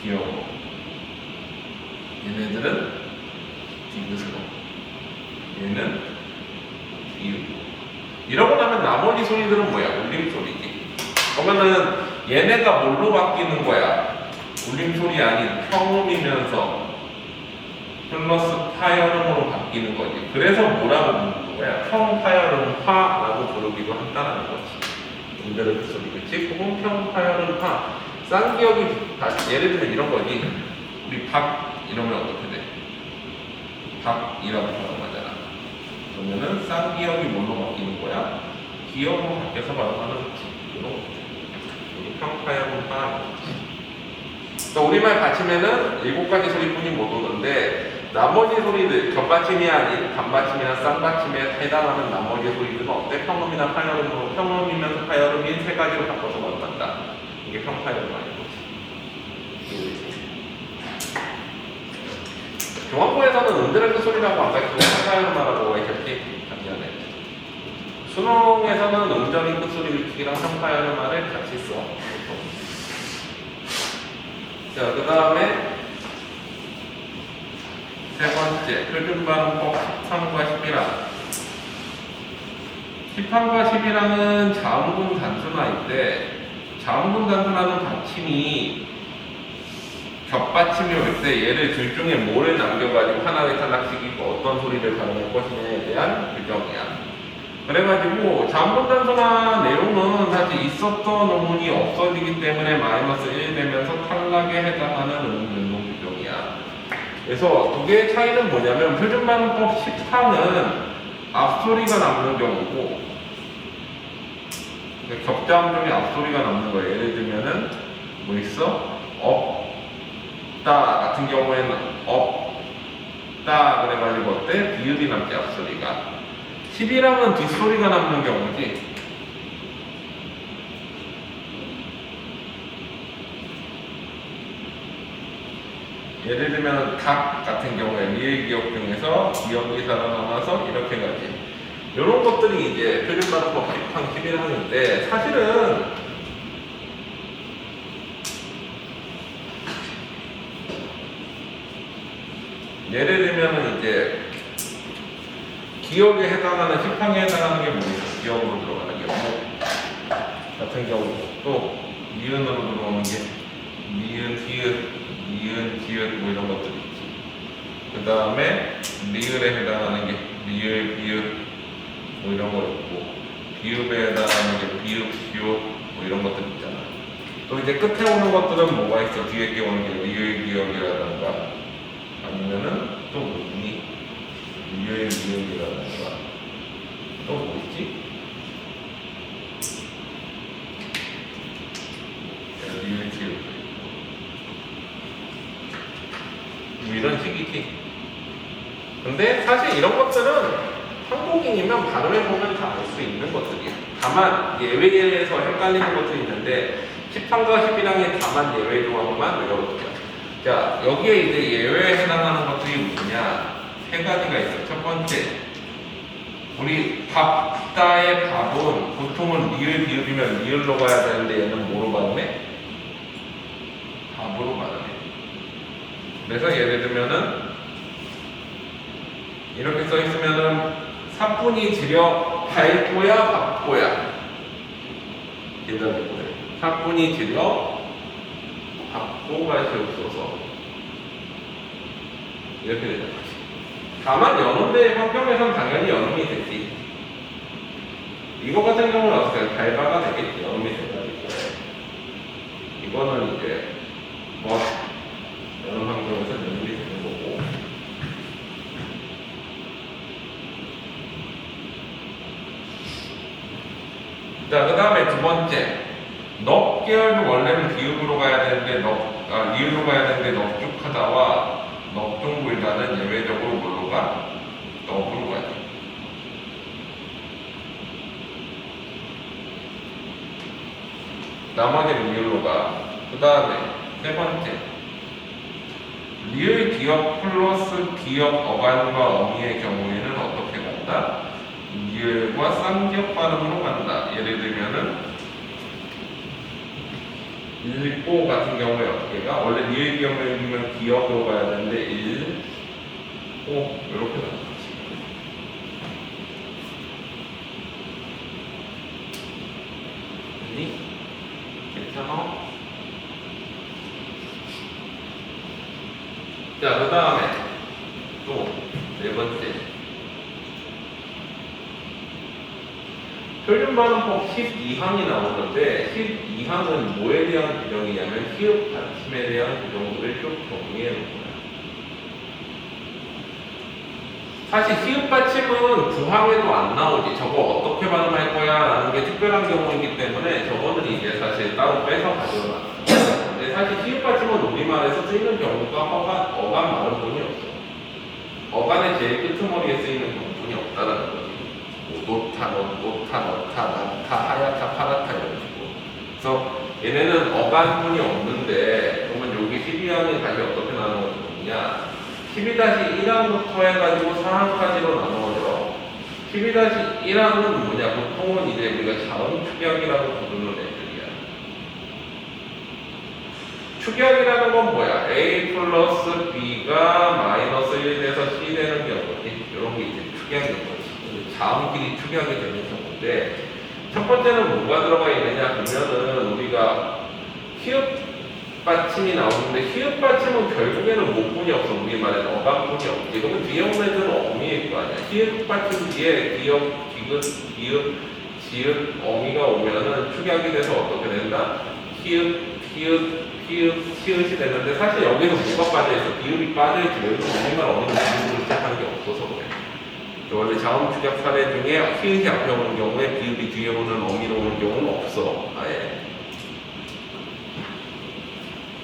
Speaker 1: 기역으로. 얘네들은 디귿으로. 얘는 디귿으로. 이러고 나면 나머지 소리들은 뭐야? 울림소리지. 그러면은 얘네가 뭘로 바뀌는 거야? 울림소리 아닌 평음이면서 플러스 파열음으로 바뀌는 거지. 그래서 뭐라고 부르는 거야? 평파열음파라고 부르기도 한다는 거지. 음절의 소리, 그치? 혹은 평파열음파. 쌍기역이 예를 들면 이런 거지. 우리 박 이러면 어떻게 돼? 박이라고 발음하잖아. 그러면은 쌍기역이 뭘로 바뀌는 거야? 기역으로 바뀌어서 발음하는 거지. 우리 평파열음파. 우리말 받침에는 7가지 소리뿐이 못 오는데 나머지 소리들, 겹받침이 아닌 단받침이나 쌍받침에 해당하는 나머지 소리들은 어때? 평음이나 파열음으로 평음이면서 파열음인 3가지로 바꿔서 발음한다. 이게 평파열음 아닌 거지. 중학교에서는 은들의 끝소리라고 안 가르치고 평파열음하라고 가르쳤지. 작년에. 수능에서는 음절인 끝소리 규칙이랑 평파열음하를 같이 써. 자, 그 다음에 세 번째, 표준발음법 13과 11항. 10항과 11항은 자음분 단순화인데, 자음분 단순화는 받침이 겹받침이 올 때 얘를 둘 중에 뭐를 남겨가지고 하나의 탈락시키고 어떤 소리를 발음할 것이냐에 대한 규정이야. 그래가지고 자음분 단순화 내용은 사실 있었던 음운이 없어지기 때문에 마이너스 1 되면서 탈락에 해당하는 음운 변동 규정이야. 그래서 두 개의 차이는 뭐냐면 표준발음법 10항은 앞소리가 남는 경우고 격자음 중에 앞소리가 남는 거예요. 예를 들면은 뭐 있어? 없다 같은 경우에는 없다 그래가지고 어때? 비읍이 남지 앞소리가. 11항은 뒷소리가 남는 경우지. 예를 들면 각 같은 경우에 리을 기역 중에서 기역이 살아남아서 이렇게 가지. 이런 것들이 이제 표준발음법 10항, 11항인데 사실은 예를 들면은 이제 기역에 해당하는 10항에 해당하는 게 뭐 있어? 기역으로 들어가는 게 뭐 같은 경우 또 미은으로 들어오는 게 미은, 디귿, 미은, 디귿 뭐 이런 것들이 있지. 그 다음에 리을에 해당하는 게 리을, 비읍 뭐 이런 거 있고 비읍에 해당하는 게 비읍, 시옷 뭐 이런 것들 있잖아. 또 이제 끝에 오는 것들은 뭐가 있어? 뒤에 게 오는 게 리을, 기역이라든가 아니면은 또 뭐 있니? 리을, 기역이라든가 또 뭐 있지? 리을, 기역 뭐 이런 식이지. 근데 사실 이런 것들은 한국인이면 발음해보면 다 알 수 있는 것들이야. 다만 예외에서 헷갈리는 것들이 있는데 10항과 11항의 다만 예외 조항만 외워두자. 자, 여기에 이제 예외에 해당하는 것들이 뭐냐? 세 가지가 있어요. 첫 번째, 우리 밥다의 밥은 보통은 리을, 비읍이면 리을로 가야 되는데 얘는 뭐로 받네? 밥으로 받네. 그래서 예를 들면은 이렇게 써 있으면은 사뿐히 지려 밟고야 받고야. 예전에 사뿐히 지려 받고 가시옵소서. 이렇게 되는 거지. 다만 연음대 형평에선 당연히 연음이 되지. 이거 같은 경우는 어떻게 달바가 되겠지. 연음이 돼가지고. 이거는 이제 뭐 연음 환경에서 연음이 되는 거고. 자, 그 다음에 두 번째. 넉 계열도 원래는 비읍으로 가야 되는데 리을로 가야 되는데 넉죽하다와 넉종불가는 예외적으로 뭘로 가? 넉으로 가죠. 나머지는 리을로 가. 그 다음에 세 번째. 리을 기역 플러스 기역 어간과 어미의 경우에는 어떻게 간다? 리을과 쌍기역 발음으로 간다. 예를 들면은 일고 같은 경우에 어떻게 가? 원래 리을 기역이면 기역으로 가야 되는데 일고 이렇게 가는 거지. 아니? 괜찮아? 자, 그 다음에 또 네 번째. 표준발음법 12항이 나오는데 12항은 뭐에 대한 규정이냐면 히읗 받침에 대한 규정들을 쭉 정리해 놓은 거야. 사실 히읗 받침은 9항에도 안 나오지. 저거 어떻게 발음할 거야 라는 게 특별한 경우이기 때문에 저거는 이제 사실 따로 빼서 가져놔. 근데 사실 히읗 받침은 우리말에서 쓰이는 경우가 어간 발음뿐이 없어. 어간의 제일 끄트머리에 쓰이는 경우뿐이 없다라는 거지. 노타, 노타, 나타, 하야타, 파라타 이런 식으로. 그래서 얘네는 어간뿐이 없는데 그러면 여기 12항이 다시 어떻게 나누어져 있냐? 12-1항부터 해가지고 4항까지로 나누어져. 12-1항은 뭐냐? 보통은 이제 우리가 자음 축약이라고 부르는 애들이야. 축약이라는 건 뭐야? A 플러스 B가 마이너스 1돼서 C 되는 경우지. 이런 게 이제 축약인 거지. 자음끼리 축약이 되는 경우인데 첫 번째는 뭐가 들어가 있느냐 보면은 우리가 히읗 받침이 나오는데 히읗 받침은 결국에는 목분이 없어. 우리말에는 어간분이 없지. 그러면 뒤에 오는 애들은 어미일 거 아니야. 히읗 받침 뒤에 기역, 디귿, 이읒, 지읒, 어미가 오면은 축약이 돼서 어떻게 된다? 히읗, 피읒, 시읒이 되는데 사실 여기서 뭐가 빠져있어? 비읍이 빠져있지. 여기서 우리말 어미는 비읍으로 시작하는 게 없어서 그래. 원래 자음 축약 사례 중에 히읗이 앞에 오는 경우에 비읍이 뒤에 오는 어미로 오는 경우는 없어. 아예.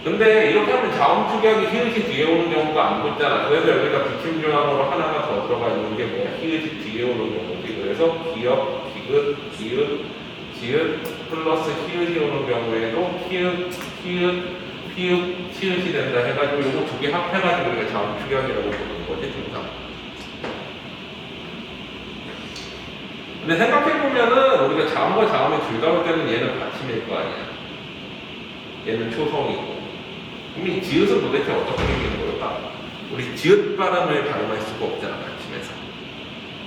Speaker 1: 근데 이렇게 하면 자음 축약이 히읗이 뒤에 오는 경우가 안 붙잖아. 그래서 여기다 붙임조항으로 하나가 더 들어가 있는 게 뭐야? 히읗이 뒤에 오는 경우지. 그래서 기역, 디귿, 기읒, 지읒 플러스 히읗이 오는 경우에도 히읗, 피읒, 시읒이 된다 해가지고 이거 두 개 합해가지고 우리가 자음 축약이라고 부르는 거지, 등상. 근데 생각해보면은 우리가 자음과 자음이 둘 다 올 때는 얘는 받침일 거 아니야. 얘는 초성이고. 그럼 이 지읒은 도대체 어떻게 생기는 걸까? 우리 지읒 발음을 발음할 수가 없잖아, 받침에서.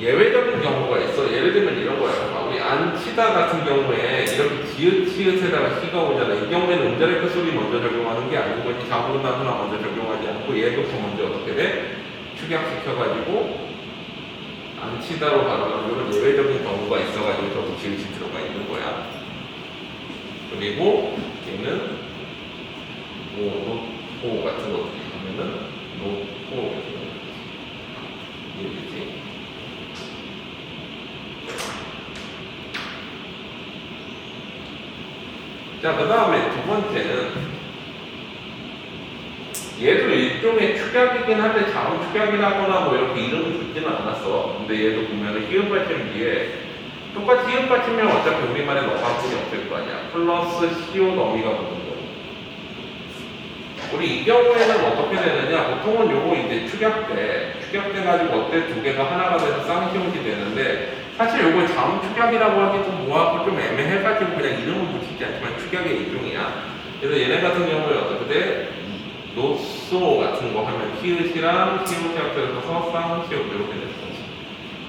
Speaker 1: 예외적인 경우가 있어. 예를 들면 이런 거야. 우리 안치다 같은 경우에 이렇게 지읒, 치읒에다가 희가 오잖아. 이 경우에는 음자리크 소리 먼저 적용하는 게 아닌 거지. 자음으로 나누나 먼저 적용하지 않고 얘부터 먼저 어떻게 돼? 축약시켜가지고 안치다로 발음하는 건 예외적인 경우가 있어가지고 저기 지읒이 들어가 있는 거야. 그리고 얘는 노포 같은 것들이 하면은 노포 이해되지? 자, 그 다음에 두 번째는 얘도 일종의 축약이긴 한데 자음 축약이라거나 뭐 이렇게 이름을 붙지는 않았어. 근데 얘도 보면은 히읗 받침 뒤에 똑같이 히읗 받침이면 어차피 우리말에는 어간분이 없을 거 아니야. 플러스 시옷 어미가 붙는 거. 우리 이 경우에는 어떻게 되느냐? 보통은 요거 이제 축약돼 가지고 어때 두 개가 하나가 돼서 쌍시옷이 되는데 사실 요걸 자음 축약이라고 하기 좀 뭐하고 좀 애매해가지고 그냥 이름은 붙이지 않지만 축약의 일종이야. 그래서 얘네 같은 경우에 어떻게 돼? 노소 같은 거 하면 히읗이랑 시옷이 합쳐서 쌍시옷 이렇게 되는 거지.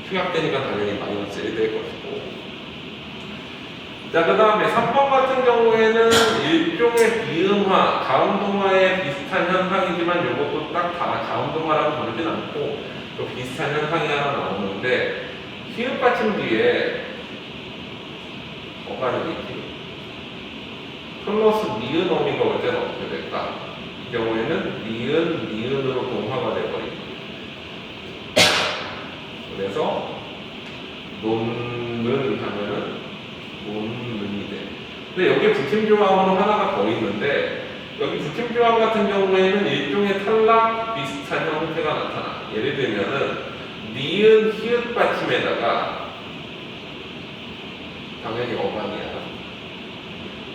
Speaker 1: 축약되니까 당연히 마이너스 1 될 것이고. 자, 그 다음에 3번 같은 경우에는 일종의 비음화, 자음동화에 비슷한 현상이지만 이것도 딱 다 자음동화라고 부르진 않고 또 비슷한 현상이 하나 나오는데 히읗 받침 뒤에 어가는 있지. 플러스 니은 어미가 올 때는 어떻게 될까? 이 경우에는 니은으로 동화가 돼버립니다. 그래서 논는 하면은 논문이 돼. 근데 여기 붙임조항으로 하나가 더 있는데 여기 붙임조항 같은 경우에는 일종의 탈락 비슷한 형태가 나타나. 예를 들면은 니은 히읗 받침에다가 당연히 어반이야.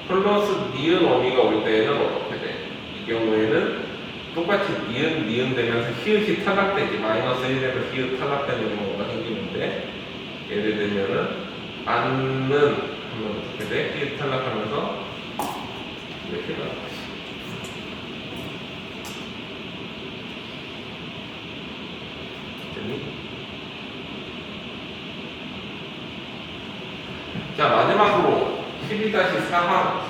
Speaker 1: 플러스 니은 어미가 올 때에는 어떻게 돼? 이 경우에는 똑같이 니은 되면서 히읗이 탈락되지. 마이너스 1 되면 히읗 탈락되는 경우가 생기는데 예를 들면은 안는 하면 어떻게 돼? 히읗 탈락하면서 이렇게 나와. 자, 마지막으로 12-4항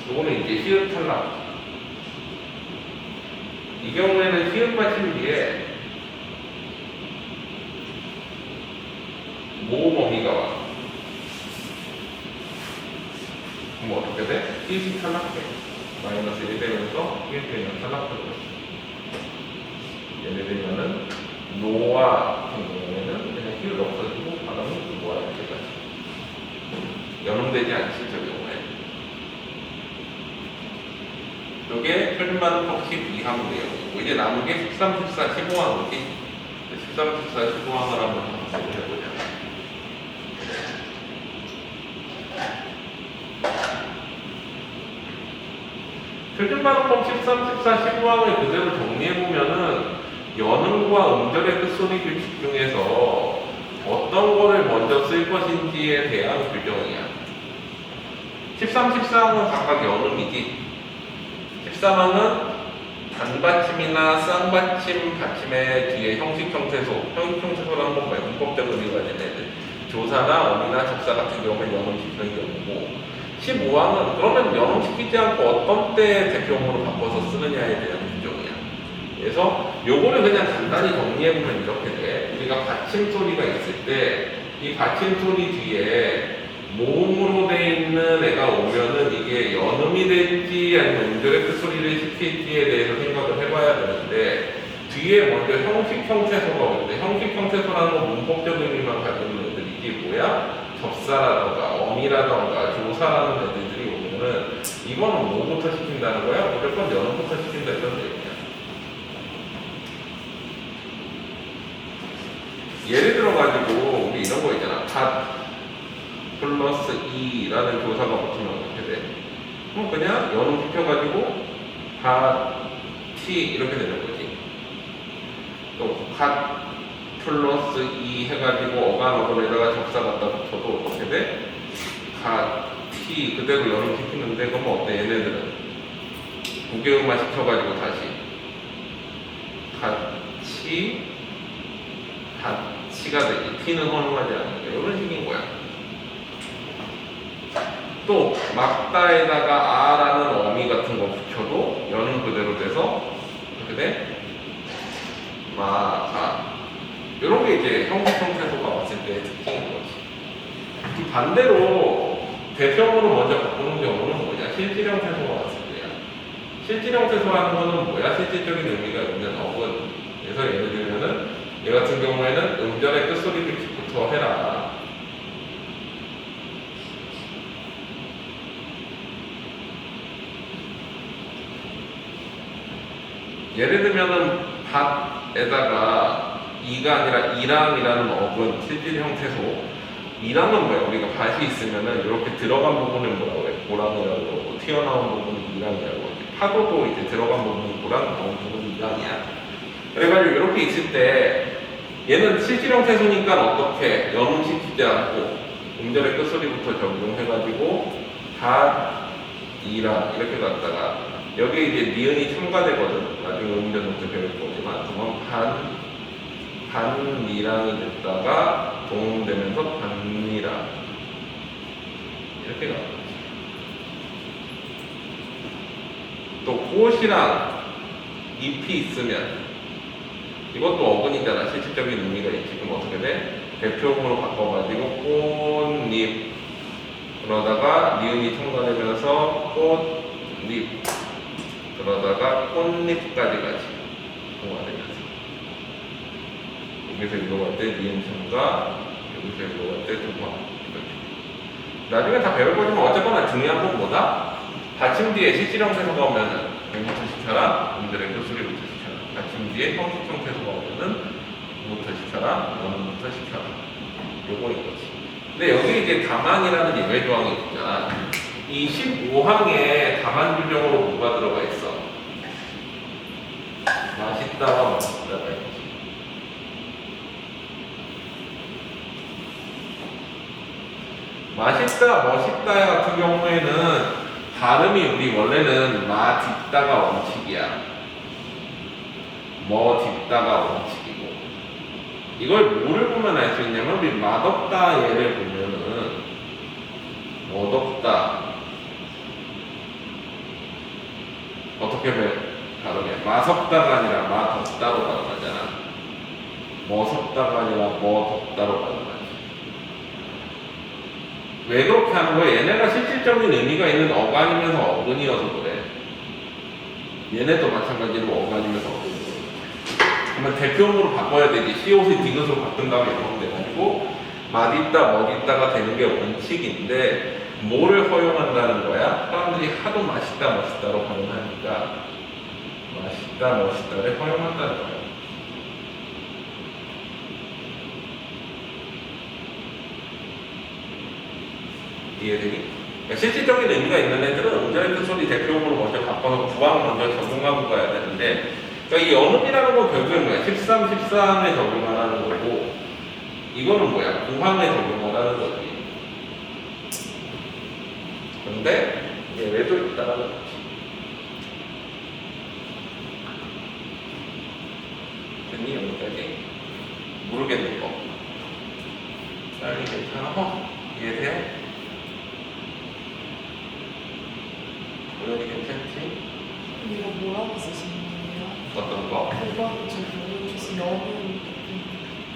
Speaker 1: 요거는 이제 히읗 탈락. 이 경우에는 히읗 받침 뒤에 모음 어미가 와. 그럼 어떻게 돼? 히읗이 탈락돼. 마이너스 1 되면서 히읗 되면 탈락되고 있어. 예를 들면은 노아 같은 경우에는 그냥 히읗 없어지고 바람은 노아 이렇게 가지. 연음되지 않지, 저 경우에. 이게 표준반응 법칙 2항 내용이고 이제 남은 게 13, 14, 15항이지. 13, 14, 15항을 한번 학습을 해보자. 표준반응법 13, 14, 15항을 그대로 정리해보면은 연음과 음절의 끝소리 규칙 중에서 어떤 거를 먼저 쓸 것인지에 대한 규정이야. 13, 14항은 각각 연음이지. 13항은 단받침이나 쌍받침 받침의 뒤에 형식 형태소라는 건 뭐야? 문법적 의미가 있는 애들. 조사나 어미나 접사 같은 경우는 연음시키는 경우고 15항은 그러면 연음시키지 않고 어떤 때 대표음으로 바꿔서 쓰느냐에 대한 규정이야. 그래서 요거를 그냥 간단히 정리해보면 이렇게 돼. 우리가 받침 소리가 있을 때 이 받침 소리 뒤에 모음으로 돼 있는 애가 오면은 이게 연음이 될지 아니면 음절의 끝소리를 시킬지에 대해서 생각을 해봐야 되는데 뒤에 먼저 형식 형태소가 오는데 형식 형태소라는 건 문법적 의미만 가지고 있는 애들이 뭐야? 접사라던가 어미라던가 조사라는 애들이 오면은 이거는 뭐부터 시킨다는 거야? 무조건 연음부터 시킨다 이런 내용이야. 예를 들어가지고 우리 이런 거 있잖아. 갓 플러스 2라는 조사가 붙으면 어떻게 돼? 그럼 그냥 연음 시켜가지고 갓 t 이렇게 되는 거지. 또 갓 플러스 2 해가지고 어간어근에다가 접사 갖다 붙여도 어떻게 돼? 갓 t 그대로 연음 시키는데 그럼 어때? 얘네들은 무게음만 시켜가지고 다시 같이가 되지. t는 허용하지 않는 게 이런 식인 거야. 또 막다에다가 아라는 어미 같은 거 붙여도 연음 그대로 돼서 어떻게 돼? 마가 이런 게 이제 형식 형태소가 왔을 때의 특징인 거지. 반대로 대표음으로 먼저 바꾸는 경우는 뭐냐? 실질 형태소가 왔을 때야. 실질 형태소라는 거는 뭐야? 실질적인 의미가 있는 어근. 그래서 예를 들면은 얘 같은 경우에는 음절의 끝소리 규칙부터 해라. 예를 들면은 밭에다가 이가 아니라 이랑이라는 어근 실질 형태소. 이랑은 뭐야? 우리가 밭이 있으면은 이렇게 들어간 부분을 뭐라고 해? 고랑이라고 그러고 튀어나온 부분을 이랑이라고 해. 파도도 이제 들어간 부분이랑 나온 부분이 이상이야. 그래가지고 이렇게 있을 때 얘는 실질형태소니까 어떻게 연음시키지 않고 음절의 끝소리부터 적용해가지고 닷이라 이렇게 갔다가 여기에 이제 니은이 첨가되거든. 나중에 음절부터 배울 거지만 그러면 반이랑이 됐다가 동음되면서 반이랑 이렇게 가는 거지. 또 꽃이랑 잎이 있으면 이것도 어근이잖아. 실질적인 의미가 있지. 그럼 어떻게 돼? 대표음으로 바꿔가지고 꽃잎 그러다가 니은이 첨가되면서 꽃잎 그러다가 꽃잎까지 가지. 동화되면서 여기서 읽어갈 때 니은 첨가 여기서 읽어갈 때 동화 나중에 다 배울 거지만 어쨌거나 중요한 건 뭐다? 받침 뒤에 실질형태소가 오면은 명부터 시켜라 음들의 끝소리부터 시켜라 받침 뒤에 형식형태소가 오면은 부터 시켜라 원음부터 시켜라 요거인 거지. 근데 여기 이제 다만이라는 예외 조항이 있잖아. 이 15항에 다만 규정으로 뭐가 들어가 있어? 맛있다와 멋있다가 있지. 맛있다, 멋있다 같은 경우에는 발음이 우리 원래는 마 딛다가 원칙이야. 뭐 딛다가 원칙이고. 이걸 뭐를 보면 알 수 있냐면 우리 맛없다 얘를 보면은 멋없다 어떻게 발음해? 맛없다가 아니라 맛없다로 발음하잖아. 멋없다가 아니라 멋없다로 발음하지. 왜 그렇게 하는 거야? 얘네가 실질적인 의미가 있는 어간이면서 어근이어서 그래. 얘네도 마찬가지로 어간이면서 어근이어서 그래. 그러면 대표음으로 바꿔야 되지. 시옷을 디귿으로 바꾼 다음에 이렇게 돼가지고 맛있다, 멋있다가 되는 게 원칙인데 뭐를 허용한다는 거야? 사람들이 하도 맛있다, 멋있다로 발음하니까 맛있다, 멋있다를 허용한다는 거야. 이해되니? 그러니까 실질적인 의미가 있는 애들은 음절의 끝소리 대표음으로 먼저 바꿔서 구항 먼저 적용하고 가야 되는데 그러니까 이 연음이라는 건 결국엔 뭐야? 13, 13에 적용하라는 거고 이거는 뭐야? 구항에 적용하라는 거지. 근데 얘네도 있다라는 거지. 됐니? 여기까지? 모르겠는 거. 빨리 괜찮아? 이해돼요? 오늘이 괜찮지?
Speaker 4: 이거 뭐라고 쓰시는 거예요?
Speaker 1: 어떤 거?
Speaker 4: 그거는 좀 모르겠어서 너무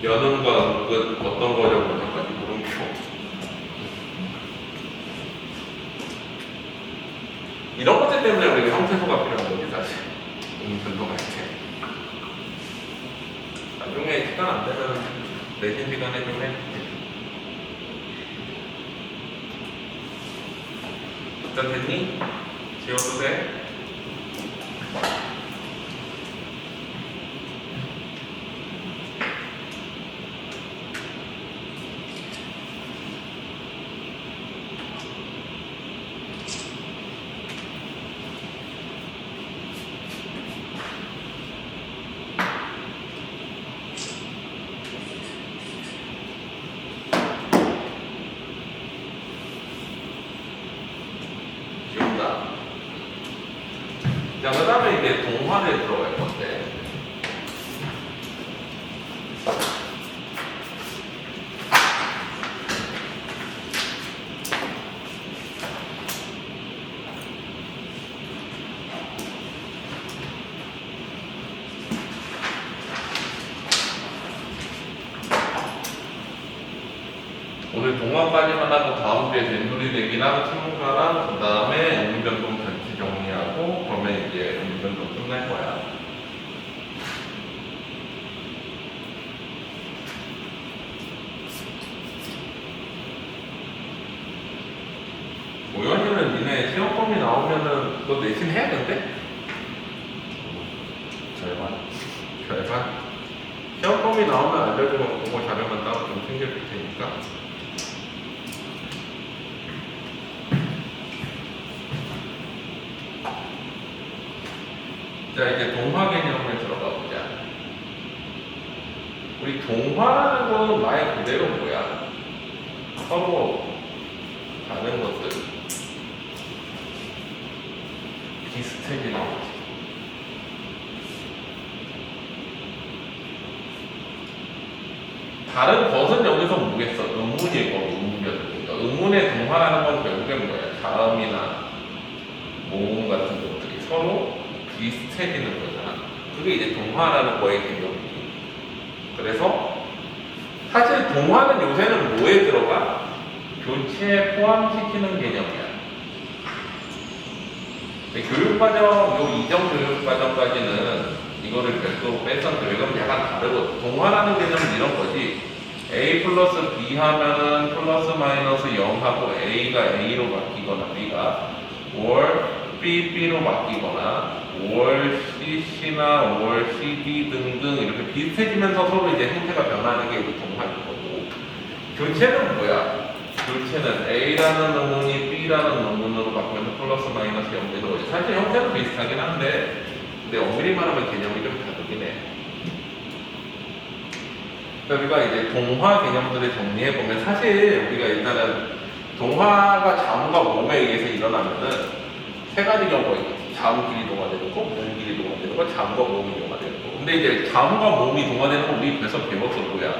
Speaker 1: 연음과 은근 어떤 거냐고 하까지 물음표. 이런 것들 때문에 우리가 형태소가 필요한 거지 사실. 분석할 때. 나중에 시간 안 되면 내신 시간에 좀 해줄게. 일단 됐니? 지워도 돼? 지운다. 자, 그 다음에 이제 동화를 들어갈 건데. 오늘 동화까지만 하고 다음 주에 된소리 내기랑 참가랑 그 다음에 음변동 전체 정리하고 그러면 이제 음변동 끝날 거야. 오연이는 니네 시험범위 나오면은 너 내신 해야 된대? 절반? 시험범위 나오면 알려주면 그거 자료만 따로 좀 챙겨줄 테니까. 자, 이제 동화 개념에 들어가 보자. 우리 동화라는 거는 말 그대로 뭐야? 서로 다른 것들 비슷해지는 거지. 다른 것은 여기서 뭐겠어? 의문일 거고, 의문이었으니까. 의문의 동화라는 건 결국엔 뭐야? 자음이나 모음 같은 것들이 서로 비슷해지는 거잖아. 그게 이제 동화라는 거의 개념이지. 그래서 사실 동화는 요새는 뭐에 들어가? 교체에 포함시키는 개념이야. 교육과정, 요 이전 교육과정까지는 이거를 별도로 뺐었는데 이건 약간 다르거든. 동화라는 개념은 이런 거지. A 플러스 B 하면은 플러스 마이너스 0하고 A가 A로 바뀌거나 B가 5월 B, B로 바뀌거나 5월 C, C나 5월 C, D 등등 이렇게 비슷해지면서 서로 이제 형태가 변하는 게 이제 동화인 거고. 교체는 뭐야? 교체는 A라는 논문이 B라는 논문으로 바뀌면서 플러스 마이너스 0 되는 거지. 사실 형태는 비슷하긴 한데 근데 엄밀히 말하면 개념이 좀 다르긴 해. 그러니까 우리가 이제 동화 개념들을 정리해보면 사실 우리가 일단은 동화가 자음과 모음에 의해서 일어나면은 세 가지 경우가 있겠지. 자음끼리 동화되는 거, 모음끼리 동화되는 거, 자음과 모음이 동화되는 거. 근데 이제 자음과 모음이 동화되는 거 우리 벌써 배웠어. 뭐야?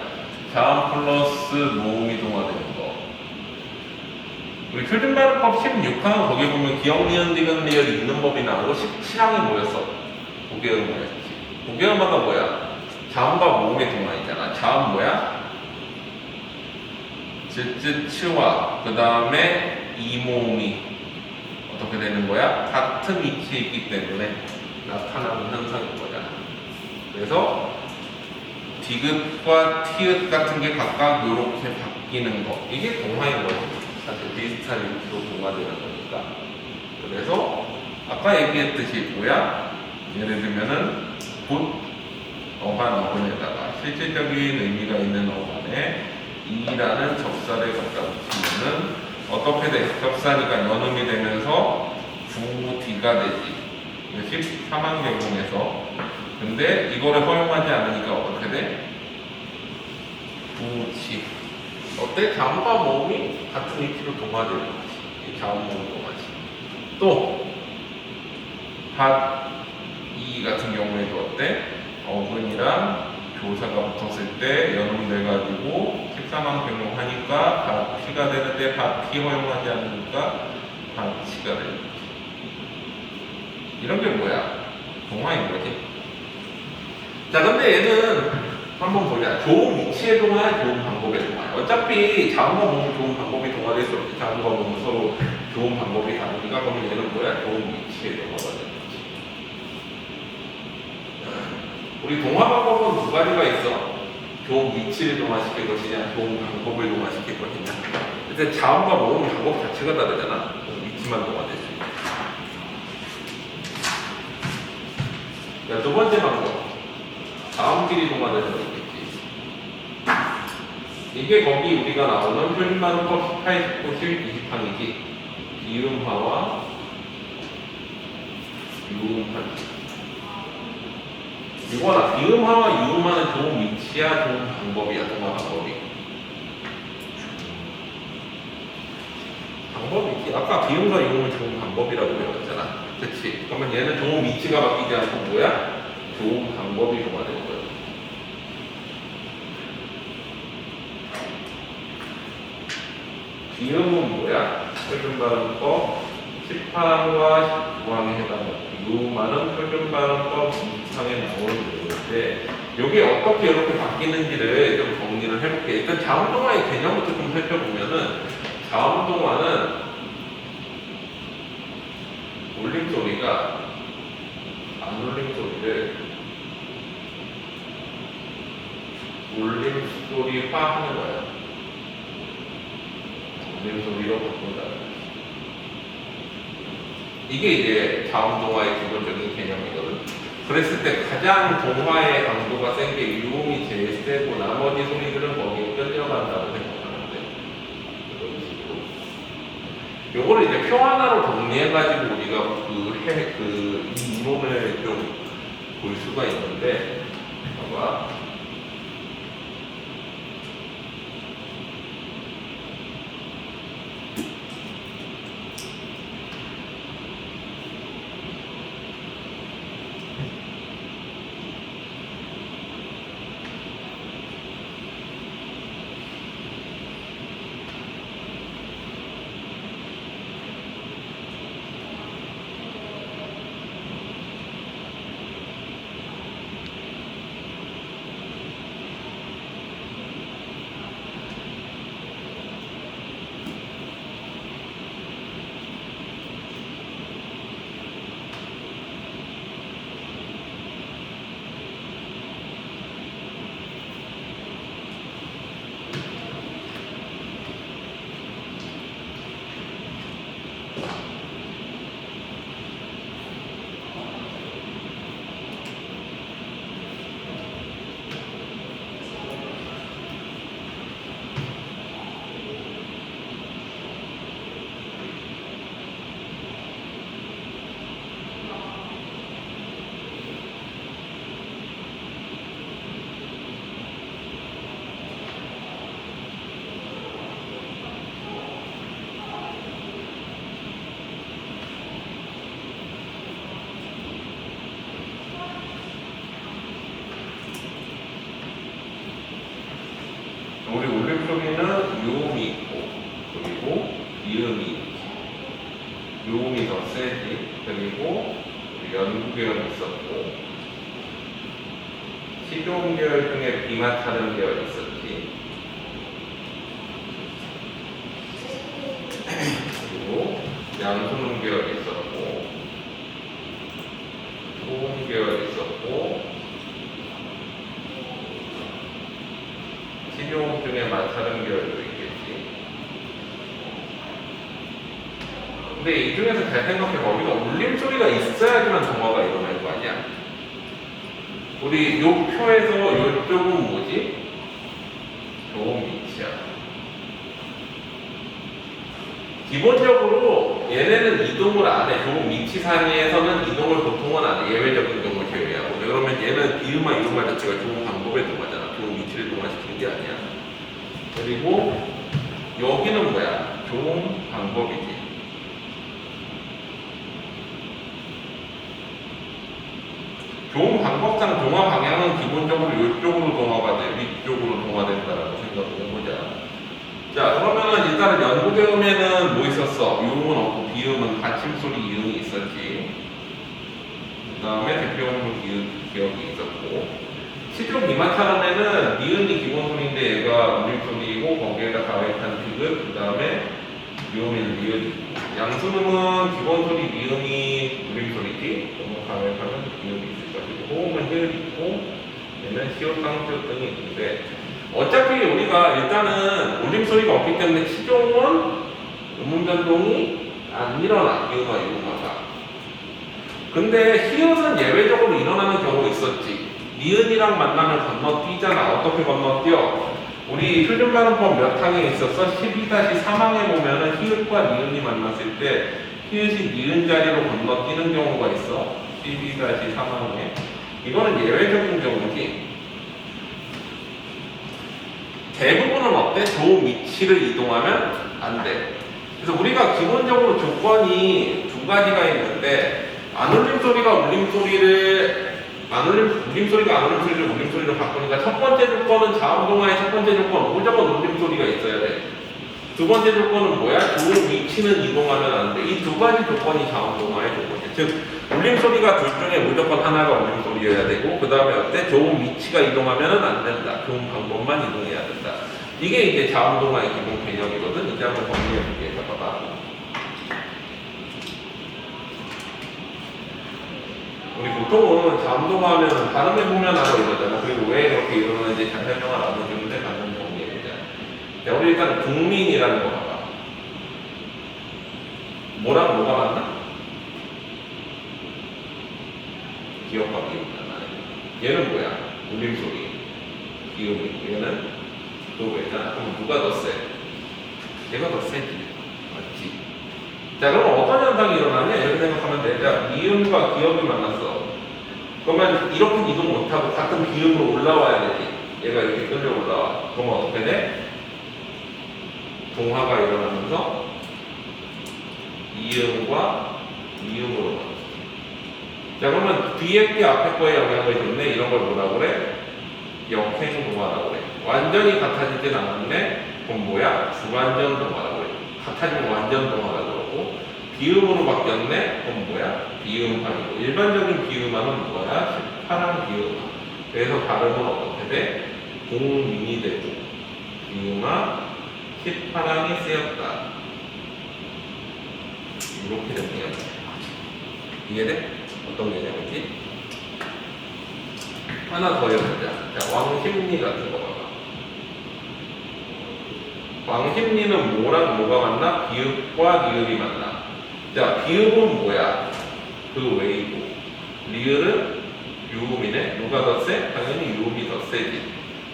Speaker 1: 자음 플러스 모음이 동화되는 거. 우리 표준발음법 16항 거기 보면 기억, 니은, 디귿, 리을이 있는 법이 나오고 17항이 뭐였어? 고개음이었지. 고개음화가 뭐야? 자음과 모음의 동화이잖아. 자음 뭐야? 즈즈치와 그 다음에 이모음이 어떻게 되는 거야? 같은 위치에 있기 때문에 나타나는 현상인 거잖아. 그래서 디귿과 티읕 같은 게 각각 이렇게 바뀌는 거 이게 동화인 거지. 사실 비슷한 위치로 동화되는 거니까. 그래서 아까 얘기했듯이 뭐야? 예를 들면은 곧 어반 어근에다가 실질적인 의미가 있는 어반에 이라는 접사를 갖다 붙이면은 어떻게 돼? 접사니까 연음이 되면서 부디가 되지. 13항 개봉에서. 근데 이거를 허용하지 않으니까 어떻게 돼? 부치. 어때? 자음과 모음이 같은 위치로 동화되는 거지. 자음 모음 동화지. 또 이 같은 경우에도 어때? 어근이랑 교사가 붙었을 때 연음돼가지고 13항 변경하니까 밭피가 되는데 밭피 허용하지 않으니까 밭치가 되는 거지. 이런 게 뭐야? 동화인 거지. 자, 근데 얘는 한번 보자. 좋은 위치의 동화, 좋은 방법의 동화. 어차피 자음과 모음 좋은 방법이 동화될 수 없지. 자음과 모음 서로 좋은 방법이 다르니까 그러면 얘는 뭐야? 좋은 위치의 동화가 되는 거지. 우리 동화 방법은 두 가지가 있어. 좋은 위치를 동화시킬 것이냐, 좋은 방법을 동화시킬 것이냐. 일단 자음과 모음 방법 자체가 다르잖아. 위치만 동화될 수 있고. 자, 두 번째 방법. 자음끼리 동화되는 거 있겠지. 이게 거기 우리가 나오는 표준발음법 18, 19, 20항이지. 이음화와 유음화. 이거나 비음화와 유음화는 좋은 위치야, 좋은 방법이야, 동화 방법이. 방법이 있지. 아까 비음과 유음은 좋은 방법이라고 배웠잖아. 그치? 그러면 얘는 좋은 위치가 바뀌지 않고 뭐야? 좋은 방법이 동화되는 거야. 비음은 뭐야? 표준발음법 18항과 19항에 해당하고 유음화는 표준발음법 20항에 나오는 내용인데 이게 어떻게 이렇게 바뀌는지를 좀 정리를 해볼게. 일단 자음동화의 개념부터 좀 살펴보면은 자음동화는 울림소리가 안 울림소리를 울림소리화 하는 거예요. 울림소리로 바꾼다. 이게 이제 자음동화의 기본적인 개념이거든. 그랬을 때 가장 동화의 강도가 센 게 유음이 제일 세고 나머지 소리들은 거기에 끌려간다고 생각하는데 이런 식으로 요거를 이제 표 하나로 정리해가지고 우리가 이 이론을 좀 볼 수가 있는데, 봐봐. 우리 울림소리는 요음이 있고, 그리고 이음이 있고, 요음이 더 세지. 그리고 우리 연구계열 있었고, 시조음 계열 중에 비마타른 계열 있었지. 그리고 양수음 계열 있었고, 소음 계열 있었고, 시조음 중에 마타른 계열도 있겠지. 근데 이 중에서 잘 생각해봐. 우리가 울림소리가 있어야지만 동화가 일어날 거 아니야? 우리 요 표에서 요쪽은 뭐지? 조음 밑이야. 기본적으로 얘네는 이동을 안 해. 조음 밑이 사이에서는 이동을 보통은 안 해. 예외적인 경우를 제외하고. 그러면 얘는 이음과 이음과 자체가 조음 방법에 동하잖아. 조음 밑을 동화시키는 게 아니야. 그리고 여기는 뭐야? 조음 방법이지. 조음 방법상 동화 방향은 기본적으로 이쪽으로 동화가 돼. 위쪽으로 동화된다라고 생각을 해보자. 자, 그러면은 일단은 연구계음에는 뭐 있었어? 요음은 없고 비음은 받침소리 이음이 있었지. 그 다음에 대표음은 기억이 있었고, 시조 비마타름에는 니은이 기본소리인데 얘가 울림소리이고 거기에다 가외탄 피귿, 그 다음에 요음에는 니은이 있고, 양수음은 기본소리 니은이 울림소리지. 그리고 가외탄은 기음이 있을 것이고, 호음은 히읗이 있고, 얘는 시옷, 쌍시옷 등이 있는데, 어차피 우리가 일단은 울림소리가 없기 때문에 시조음은 음운변동이 안 일어나. 이유가 이유가. 근데 히읗은 예외적으로 일어나는 경우가 있었지. 니은이랑 만나면 건너뛰잖아. 어떻게 건너뛰어? 우리 표준 발음법 몇 항에 있었어? 12-3항에 보면은 히읗과 니은이 만났을 때 히읗이 니은 자리로 건너뛰는 경우가 있어. 12-3항에. 이거는 예외적인 경우지. 대부분은 어때? 조음 위치를 이동하면 안 돼. 그래서 우리가 기본적으로 조건이 두 가지가 있는데, 안 울림 소리가 울림소리가 안 울림소리를 울림소리로 바꾸니까 첫 번째 조건은 자음동화의 첫 번째 조건, 무조건 울림소리가 있어야 돼. 두 번째 조건은 뭐야? 조음 위치는 이동하면 안 돼. 이 두 가지 조건이 자음동화의 조건이야. 즉, 울림소리가 둘 중에 무조건 하나가 울림소리여야 되고, 그 다음에 어때? 조음 위치가 이동하면 안 된다. 조음 방법만 이동해야 된다. 이게 이제 자음동화의 기본 개념이거든. 이제 한번 정리해볼게. 봐봐. 우리 보통은 자음동화하면 발음해보면 하고 이러잖아. 그리고 왜 이렇게 이러는지 잘 설명을 안 해주는데 방금 정리해보자. 자, 우리 일단 국민이라는 거 봐봐. 뭐랑 뭐가 맞나? 기억과 기억잖아. 얘는 뭐야? 울림소리. 기억이고 얘는 그거잖아. 그럼 누가 더 세? 얘가 더 세지. 맞지? 자, 그럼 어떤 현상이 일어나냐? 이렇게 생각하면 돼. 자, 미음과 기억이 만났어. 그러면 이렇게 이동 못하고 같은 비음으로 올라와야 되지. 얘가 이렇게 끌려 올라와. 그러면 어떻게 돼? 동화가 일어나면서 이음과 미음으로 가. 자, 그러면 뒤에 게 앞에 거에 영향을 줬네. 이런 걸 뭐라 그래? 역행 동화라고 그래. 완전히 같아지진 않았네. 그럼 뭐야? 주관전 동화라고 그래. 같아지면 완전 동화가 그러고, 비음으로 바뀌었네. 그럼 뭐야? 비음화이고. 일반적인 비음화는 뭐야? 파란 비음화. 그래서 발음은 어떻게 돼? 공민이 되고, 비음화, 힙파랑이 쓰였다. 이렇게 되네요. 이해돼? 어떤 개념인지? 하나 더 해보자. 자, 왕십리 같은 거 봐봐. 왕십리는 뭐랑 뭐가 만나? 비읍과 리을이 만나. 자, 비읍은 뭐야? 그 외이고. 리을은 유음이네. 누가 더 세? 당연히 유음이 더 세지.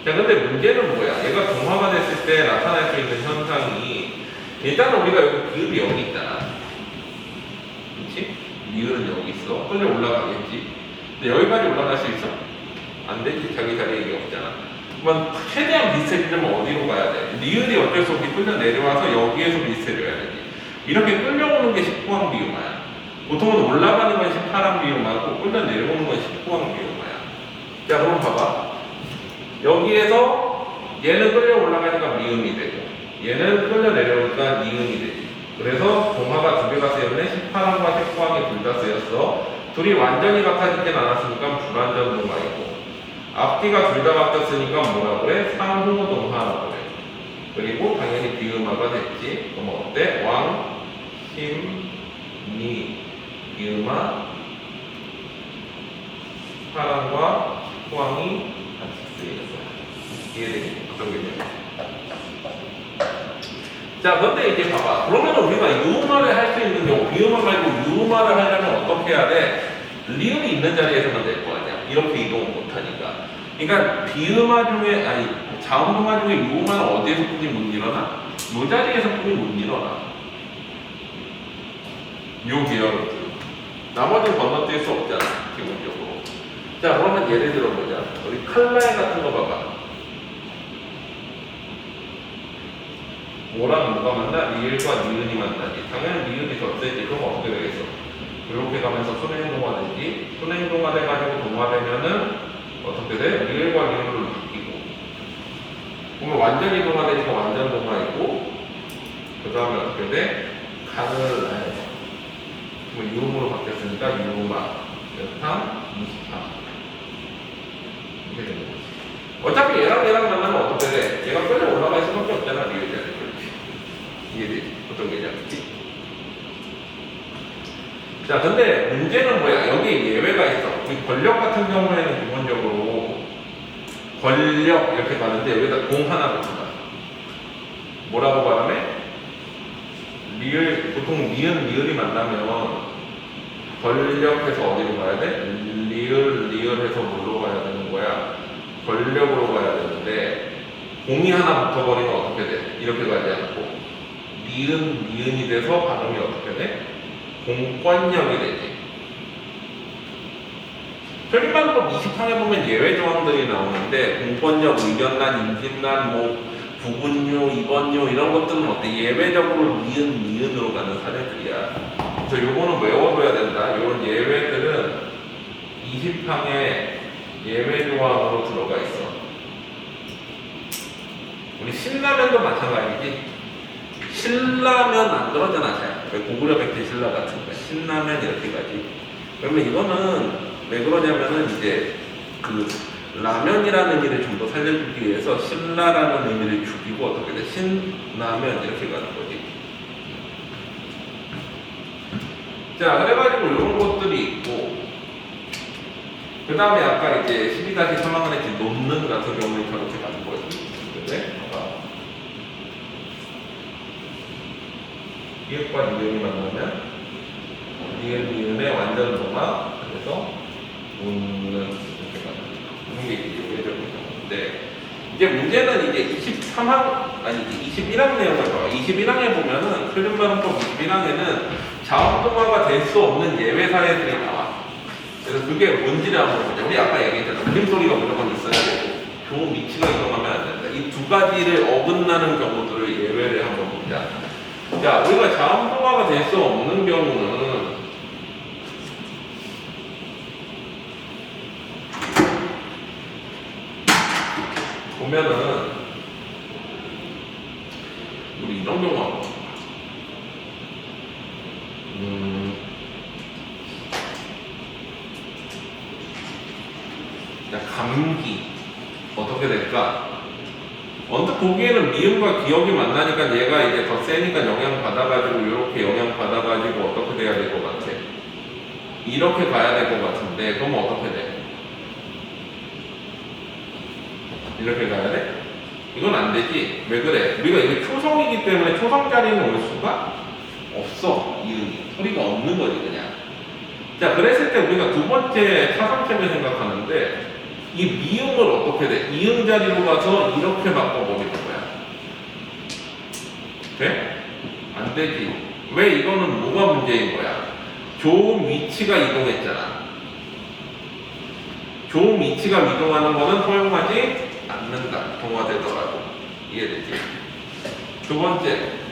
Speaker 1: 자, 근데 문제는 뭐야? 얘가 동화가 됐을 때 나타날 수 있는 현상이, 일단은 우리가 여기 비읍이 여기 있잖아. 그렇지? 리을은 여기 있어. 끌려 올라가겠지. 근데 여기까지 올라갈 수 있어? 안 되지. 자기 자리에 이게 없잖아. 그러면 최대한 비슷해지려면 어디로 가야 돼? 리을이 어쩔 수 없이 끌려 내려와서 여기에서 비슷해져야 되지. 이렇게 끌려오는 게 19항 비음화야. 보통은 올라가는 건 18항 비음화고 끌려 내려오는 건 19항 비음화야. 자, 그럼 봐봐. 여기에서 얘는 끌려 올라가니까 미음이 되고, 얘는 끌려 내려오니까 니음이 되지. 그래서 동화가 두 개가 쓰였네. 18항과 19항이 둘 다 쓰였어. 둘이 완전히 같아지진 않았으니까 불완전 동화이고, 앞뒤가 둘 다 바뀌었으니까 뭐라 그래? 상호 동화라고 그래. 그리고 당연히 비음화가 됐지. 그럼 어때? 왕, 힘, 니, 비음화, 18항과 19항이 같이 쓰였어. 이해되겠니? 어떤 개념이야? 자, 근데 이제 봐봐. 그러면 우리가 유음화를 할 수 있는 경우, 비음화 말고 유음화를 하려면 어떻게 해야 돼? 리음이 있는 자리에서만 될 거 아니야. 이렇게 이동을 못하니까. 그러니까 비음화 중에, 아니, 자음동화 중에 유음화는 어디에서뿐이 못 일어나? 이 자리에서뿐이 못 일어나. 요 계열은. 나머지는 건너뛸 수 없잖아, 기본적으로. 자, 그러면 예를 들어보자. 우리 칼날 같은 거 봐봐. 뭐랑 뭐가 만나? 리을과 니은이 만나지. 당연히 리을이 더 세지. 그럼 어떻게 되겠어? 이렇게 가면서 순행동화 되지. 순행동화 돼가지고 동화되면은 어떻게 돼? 리을과 니은으로 바뀌고. 그러면 완전히 동화되니까 완전 동화이고, 그 다음에 어떻게 돼? 간을 나해서. 뭐 유음으로 바뀌었으니까 유음화. 몇 항? 20항. 이렇게 되는 거지. 어차피 얘랑 만나면 어떻게 돼? 얘가 끌려 올라갈 수밖에 없잖아, 리을이. 이해되지? 어떤 개념이지? 자, 근데 문제는 뭐야? 여기 예외가 있어. 우리 권력 같은 경우에는 기본적으로 권력 이렇게 가는데 여기다 공 하나 붙여봐. 뭐라고 발음해? 리을, 보통 리을이 만나면 권력해서 어디로 가야 돼? 리을해서 뭘로 가야 되는 거야? 권력으로 가야 되는데 공이 하나 붙어버리면 어떻게 돼? 이렇게 가지 않고 니은이 돼서 발음이 어떻게 돼? 공권력이 되지. 표준반법 20항에 보면 예외 조항들이 나오는데 공권력, 의견난, 임진난, 뭐 부분요, 입원요 이런 것들은 어때? 예외적으로 니은으로 가는 사례들이야. 그래서 요거는 외워둬야 된다. 이런 예외들은 20항에 예외 조항으로 들어가 있어. 우리 신라면도 마찬가지지. 신라면 안 그러잖아, 잘. 왜 고구려 백제 신라 같은 거. 신라면 이렇게 가지. 그러면 이거는 왜 그러냐면은 이제 그 라면이라는 의미를 좀 더 살려주기 위해서 신라라는 의미를 죽이고 어떻게 돼? 신라면 이렇게 가는 거지. 자, 그래가지고 이런 것들이 있고, 그 다음에 아까 이제 12-3항은 했지, 놓는 같은 경우는 저렇게 가는 거지. 그래? 이읍과 니은이 만나면 니은의 완전 동화, 그래서 놓는 이렇게 가는 이런 게 예외적인 경우인데, 이제 문제는 이제 23항, 아니 21항 내용을 봐요. 21항에 보면은 표준발음법 21항에는 자음동화가 될 수 없는 예외 사례들이 나와. 그래서 그래서 그게 뭔지를 한번 보자. 우리 아까 얘기했잖아. 울림 소리가 무조건 있어야 되고 좋은 위치가 이동하면 안 된다. 이 두 가지를 어긋나는 경우들을 예외를 한번 보자. 자, 우리가 자음동화가 될 수 없는 경우는 보면은 우리 이런 경우 한번 봐. 자, 감기 어떻게 될까? 언뜻 보기에는 미음과 기억이 만나니까 얘가 이제 더 세니까 영향 받아가지고 이렇게 영향 받아가지고 어떻게 돼야 될 것 같아? 이렇게 가야 될 것 같은데 그러면 어떻게 돼? 이렇게 가야 돼? 이건 안 되지. 왜 그래? 우리가 이게 초성이기 때문에 초성 자리는 올 수가 없어. 이음이 소리가 없는 거지 그냥. 자, 그랬을 때 우리가 두 번째 차상책을 생각하는데 이 미음을 어떻게 돼? 이음 자리로 가서 이렇게 바꿔버리는 거야. 돼? 안 되지. 왜 이거는 뭐가 문제인 거야? 좋은 위치가 이동했잖아. 좋은 위치가 이동하는 거는 허용하지 않는다. 동화되더라도. 이해되지? 두 번째.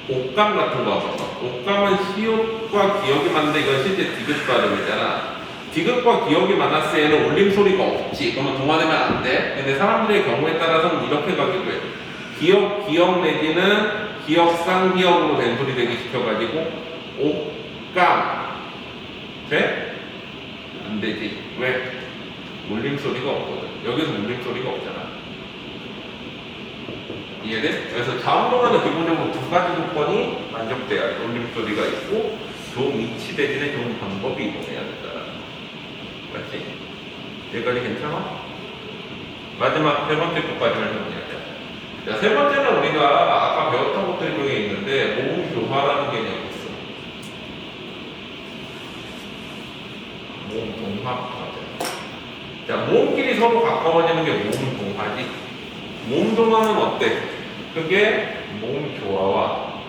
Speaker 1: 옥감 같은 거 봐봐. 옥감은 시옷과 기억이 맞는데 이건 실제 디귿 발음이잖아. 디귿과 기억이 만났을 때에는 울림 소리가 없지. 그러면 동화되면 안 돼. 근데 사람들의 경우에 따라서는 이렇게 가기도 해. 기억 내지는 기억 쌍기억으로 된 소리 되게 시켜가지고 옥감. 돼? 안 되지. 왜? 울림 소리가 없거든. 여기서 울림 소리가 없잖아. 이해돼? 그래서 자음동화는 기본적으로 두 가지 조건이 만족돼야 돼. 울림 소리가 있고 좋은 위치 대신에 좋은 방법이 이동해야 된다. 맞지? 여기까지 괜찮아? 마지막 세 번째 것까지만 정리하자. 자, 세 번째는 우리가 아까 배웠던 것들 중에 있는데 모음 교화라는 개념이 있어. 모음 동화. 자, 모음끼리 서로 가까워지는 게 모음 동화지. 모음 동화는 어때? 그게 모음 조화와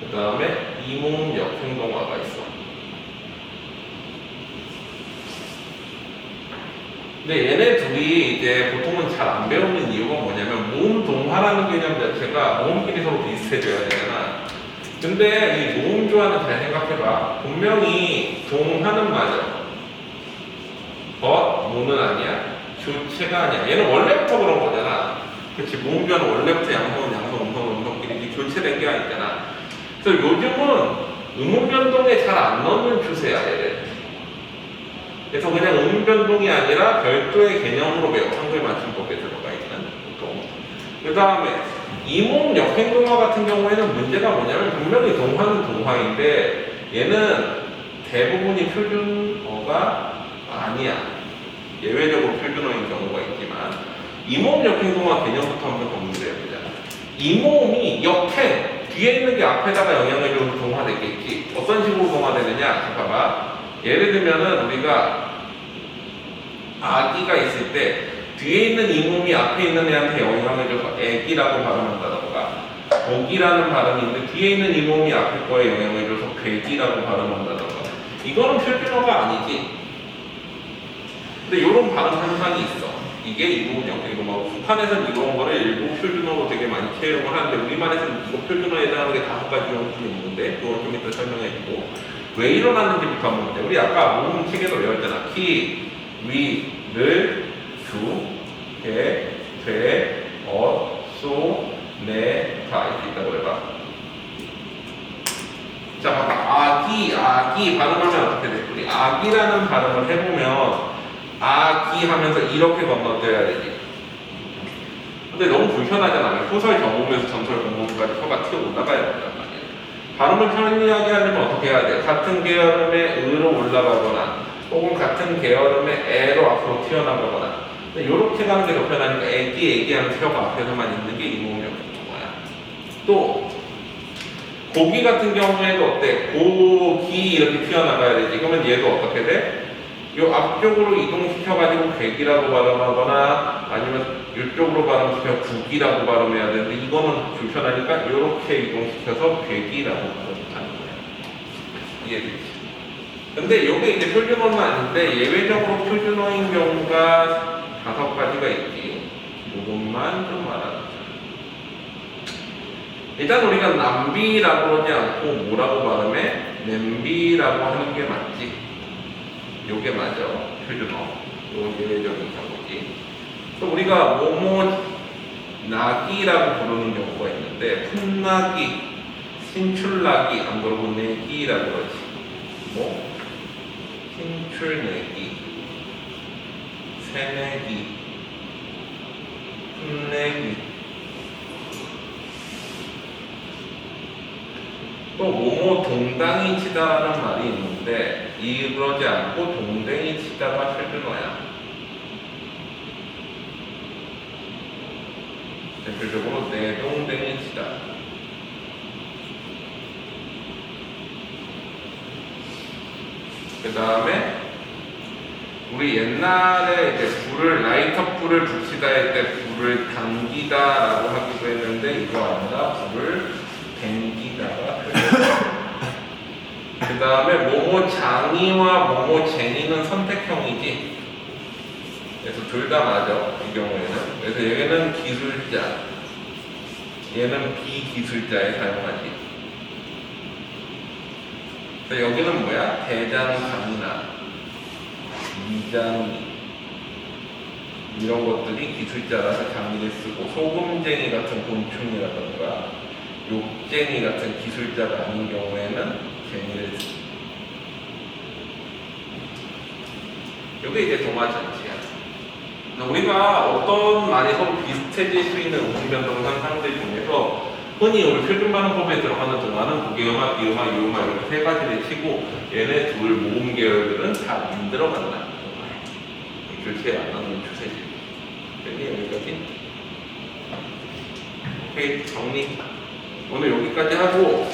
Speaker 1: 그 다음에 이모음 역행 동화가 있어. 근데 얘네 둘이 이제 보통은 잘 안 배우는 이유가 뭐냐면 모음 동화라는 개념 자체가 모음끼리 서로 비슷해져야 되잖아. 근데 이 모음 조화는 잘 생각해봐. 분명히 동화는 맞아. 모는 아니야. 주체가 아니야. 얘는 원래부터 그런 거잖아. 그치? 모음 조화는 원래부터 양성, 음성끼리 교체된 게 아니잖아. 그래서 요즘은 음운 변동에 잘 안 넣는 추세야, 얘를. 그래서 그냥 음운 변동이 아니라 별도의 개념으로 배워. 한글 맞춤법에 들어가 있는 보통. 그 다음에 이모음 역행 동화 같은 경우에는 문제가 뭐냐면 분명히 동화는 동화인데 얘는 대부분이 표준어가 아니야. 예외적으로 표준어인 경우가 있지만 이모음 역행 동화 개념부터 한번 정리를 해보자. 이모음이 역행 뒤에 있는 게 앞에다가 영향을 줘서 동화되겠지. 어떤 식으로 동화되느냐? 봐봐. 예를 들면은 우리가 아기가 있을 때 뒤에 있는 이모음이 앞에 있는 애한테 영향을 줘서 애기라고 발음한다던가 독이라는 발음이 있는데 뒤에 있는 이모음이 앞에 거에 영향을 줘서 괴기라고 발음한다던가 이거는 표준어가 아니지. 근데 이런 발음 현상이 있어. 이게 이모음 역행동화고 북한에서는 이런 거를 일부 표준어로 되게 많이 채용을 하는데 우리말에서는 이거 표준어에 해당하는 게 5가지 정도 있는데 그걸 좀 이따 설명해주고 왜 일어나는지부터 한번 보자. 우리 아까 모음 책에도 배웠잖아. 키, 위, 를, 주, 개, 되, 소, 네, 다 이렇게 있다고 해봐. 자, 봐봐. 아기 발음하면 어떻게 돼? 우리 아기라는 발음을 해보면 아기 하면서 이렇게 건너뛰어야 되지. 근데 너무 불편하잖아. 소설 경험에서 전설 공모까지 혀가 튀어 올라가야 된단 말이야. 발음을 편리하게 하려면 어떻게 해야 돼? 같은 계열음의 으로 올라가거나 혹은 같은 계열음의 애로 앞으로 튀어나가거나 이렇게 가는 게 더 편하니까 애기 하면서 혀가 앞에서만 있는 게 이모음역인 거야. 또 고기 같은 경우에도 어때? 고기 이렇게 튀어나가야 되지. 그러면 얘도 어떻게 돼? 요 앞쪽으로 이동시켜가지고 괴기라고 발음하거나 아니면 이쪽으로 발음시켜 국이라고 발음해야 되는데 이거는 불편하니까 이렇게 이동시켜서 괴기라고 발음하는 이해되지? 근데 이게 이제 표준어는 아닌데 예외적으로 표준어인 경우가 5가지가 있지. 이것만 좀 알아두자. 일단 우리가 남비라고 그러지 않고 뭐라고 발음해? 냄비라고 하는 게 맞지? 요게 맞아. 표준어. 요건 예외적인 경우지. 또 우리가 뭐뭐 나기라고 부르는 경우가 있는데 풋나기, 신출나기, 안 그러고 내기라고 그러지. 뭐? 신출내기, 새내기, 풋내기. 또 뭐뭐 동당이 치다라는 말이 있는데 이러지 않고 동댕이 치다가 표준어야. 대표적으로 내 동댕이 치다. 그 다음에 우리 옛날에 이제 불을 라이터 불을 붙이다 할 때 불을 당기다라고 하기도 했는데 이거 아니라 불을 댕기다가 그 다음에 뭐뭐 장이와 뭐뭐 쟁이는 선택형이지. 그래서 둘 다 맞아 이 경우에는. 그래서 얘는 기술자, 얘는 비기술자에 사용하지. 그래서 여기는 뭐야? 대장장이나 이장이 이런 것들이 기술자라서 장이를 쓰고 소금쟁이 같은 곤충이라던가 욕쟁이 같은 기술자가 아닌 경우에는 쟁이를 쓰지. 이게 이제 동화전치야. 우리가 어떤 말이 서로 비슷해질 수 있는 음변동 상상들 중에서 흔히 우리 표준반응법에 들어가는 동화는 고개음악, 비음악, 유음악 이렇게 3가지를 치고 얘네 둘 모음 계열들은 다 안 들어간다. 교체에 안 나오는 추세지. 여기 여기까지. 오케이, 정리. 오늘 여기까지 하고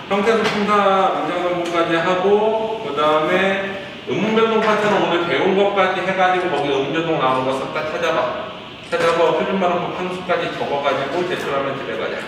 Speaker 1: 형태소통사 문장성분까지 하고 그 다음에 음운변동 파트는 오늘 배운 것까지 해가지고 거기 음운변동 나오는 거 싹 다 찾아봐. 표준반응법 한 수까지 적어가지고 제출하면 집에 가자.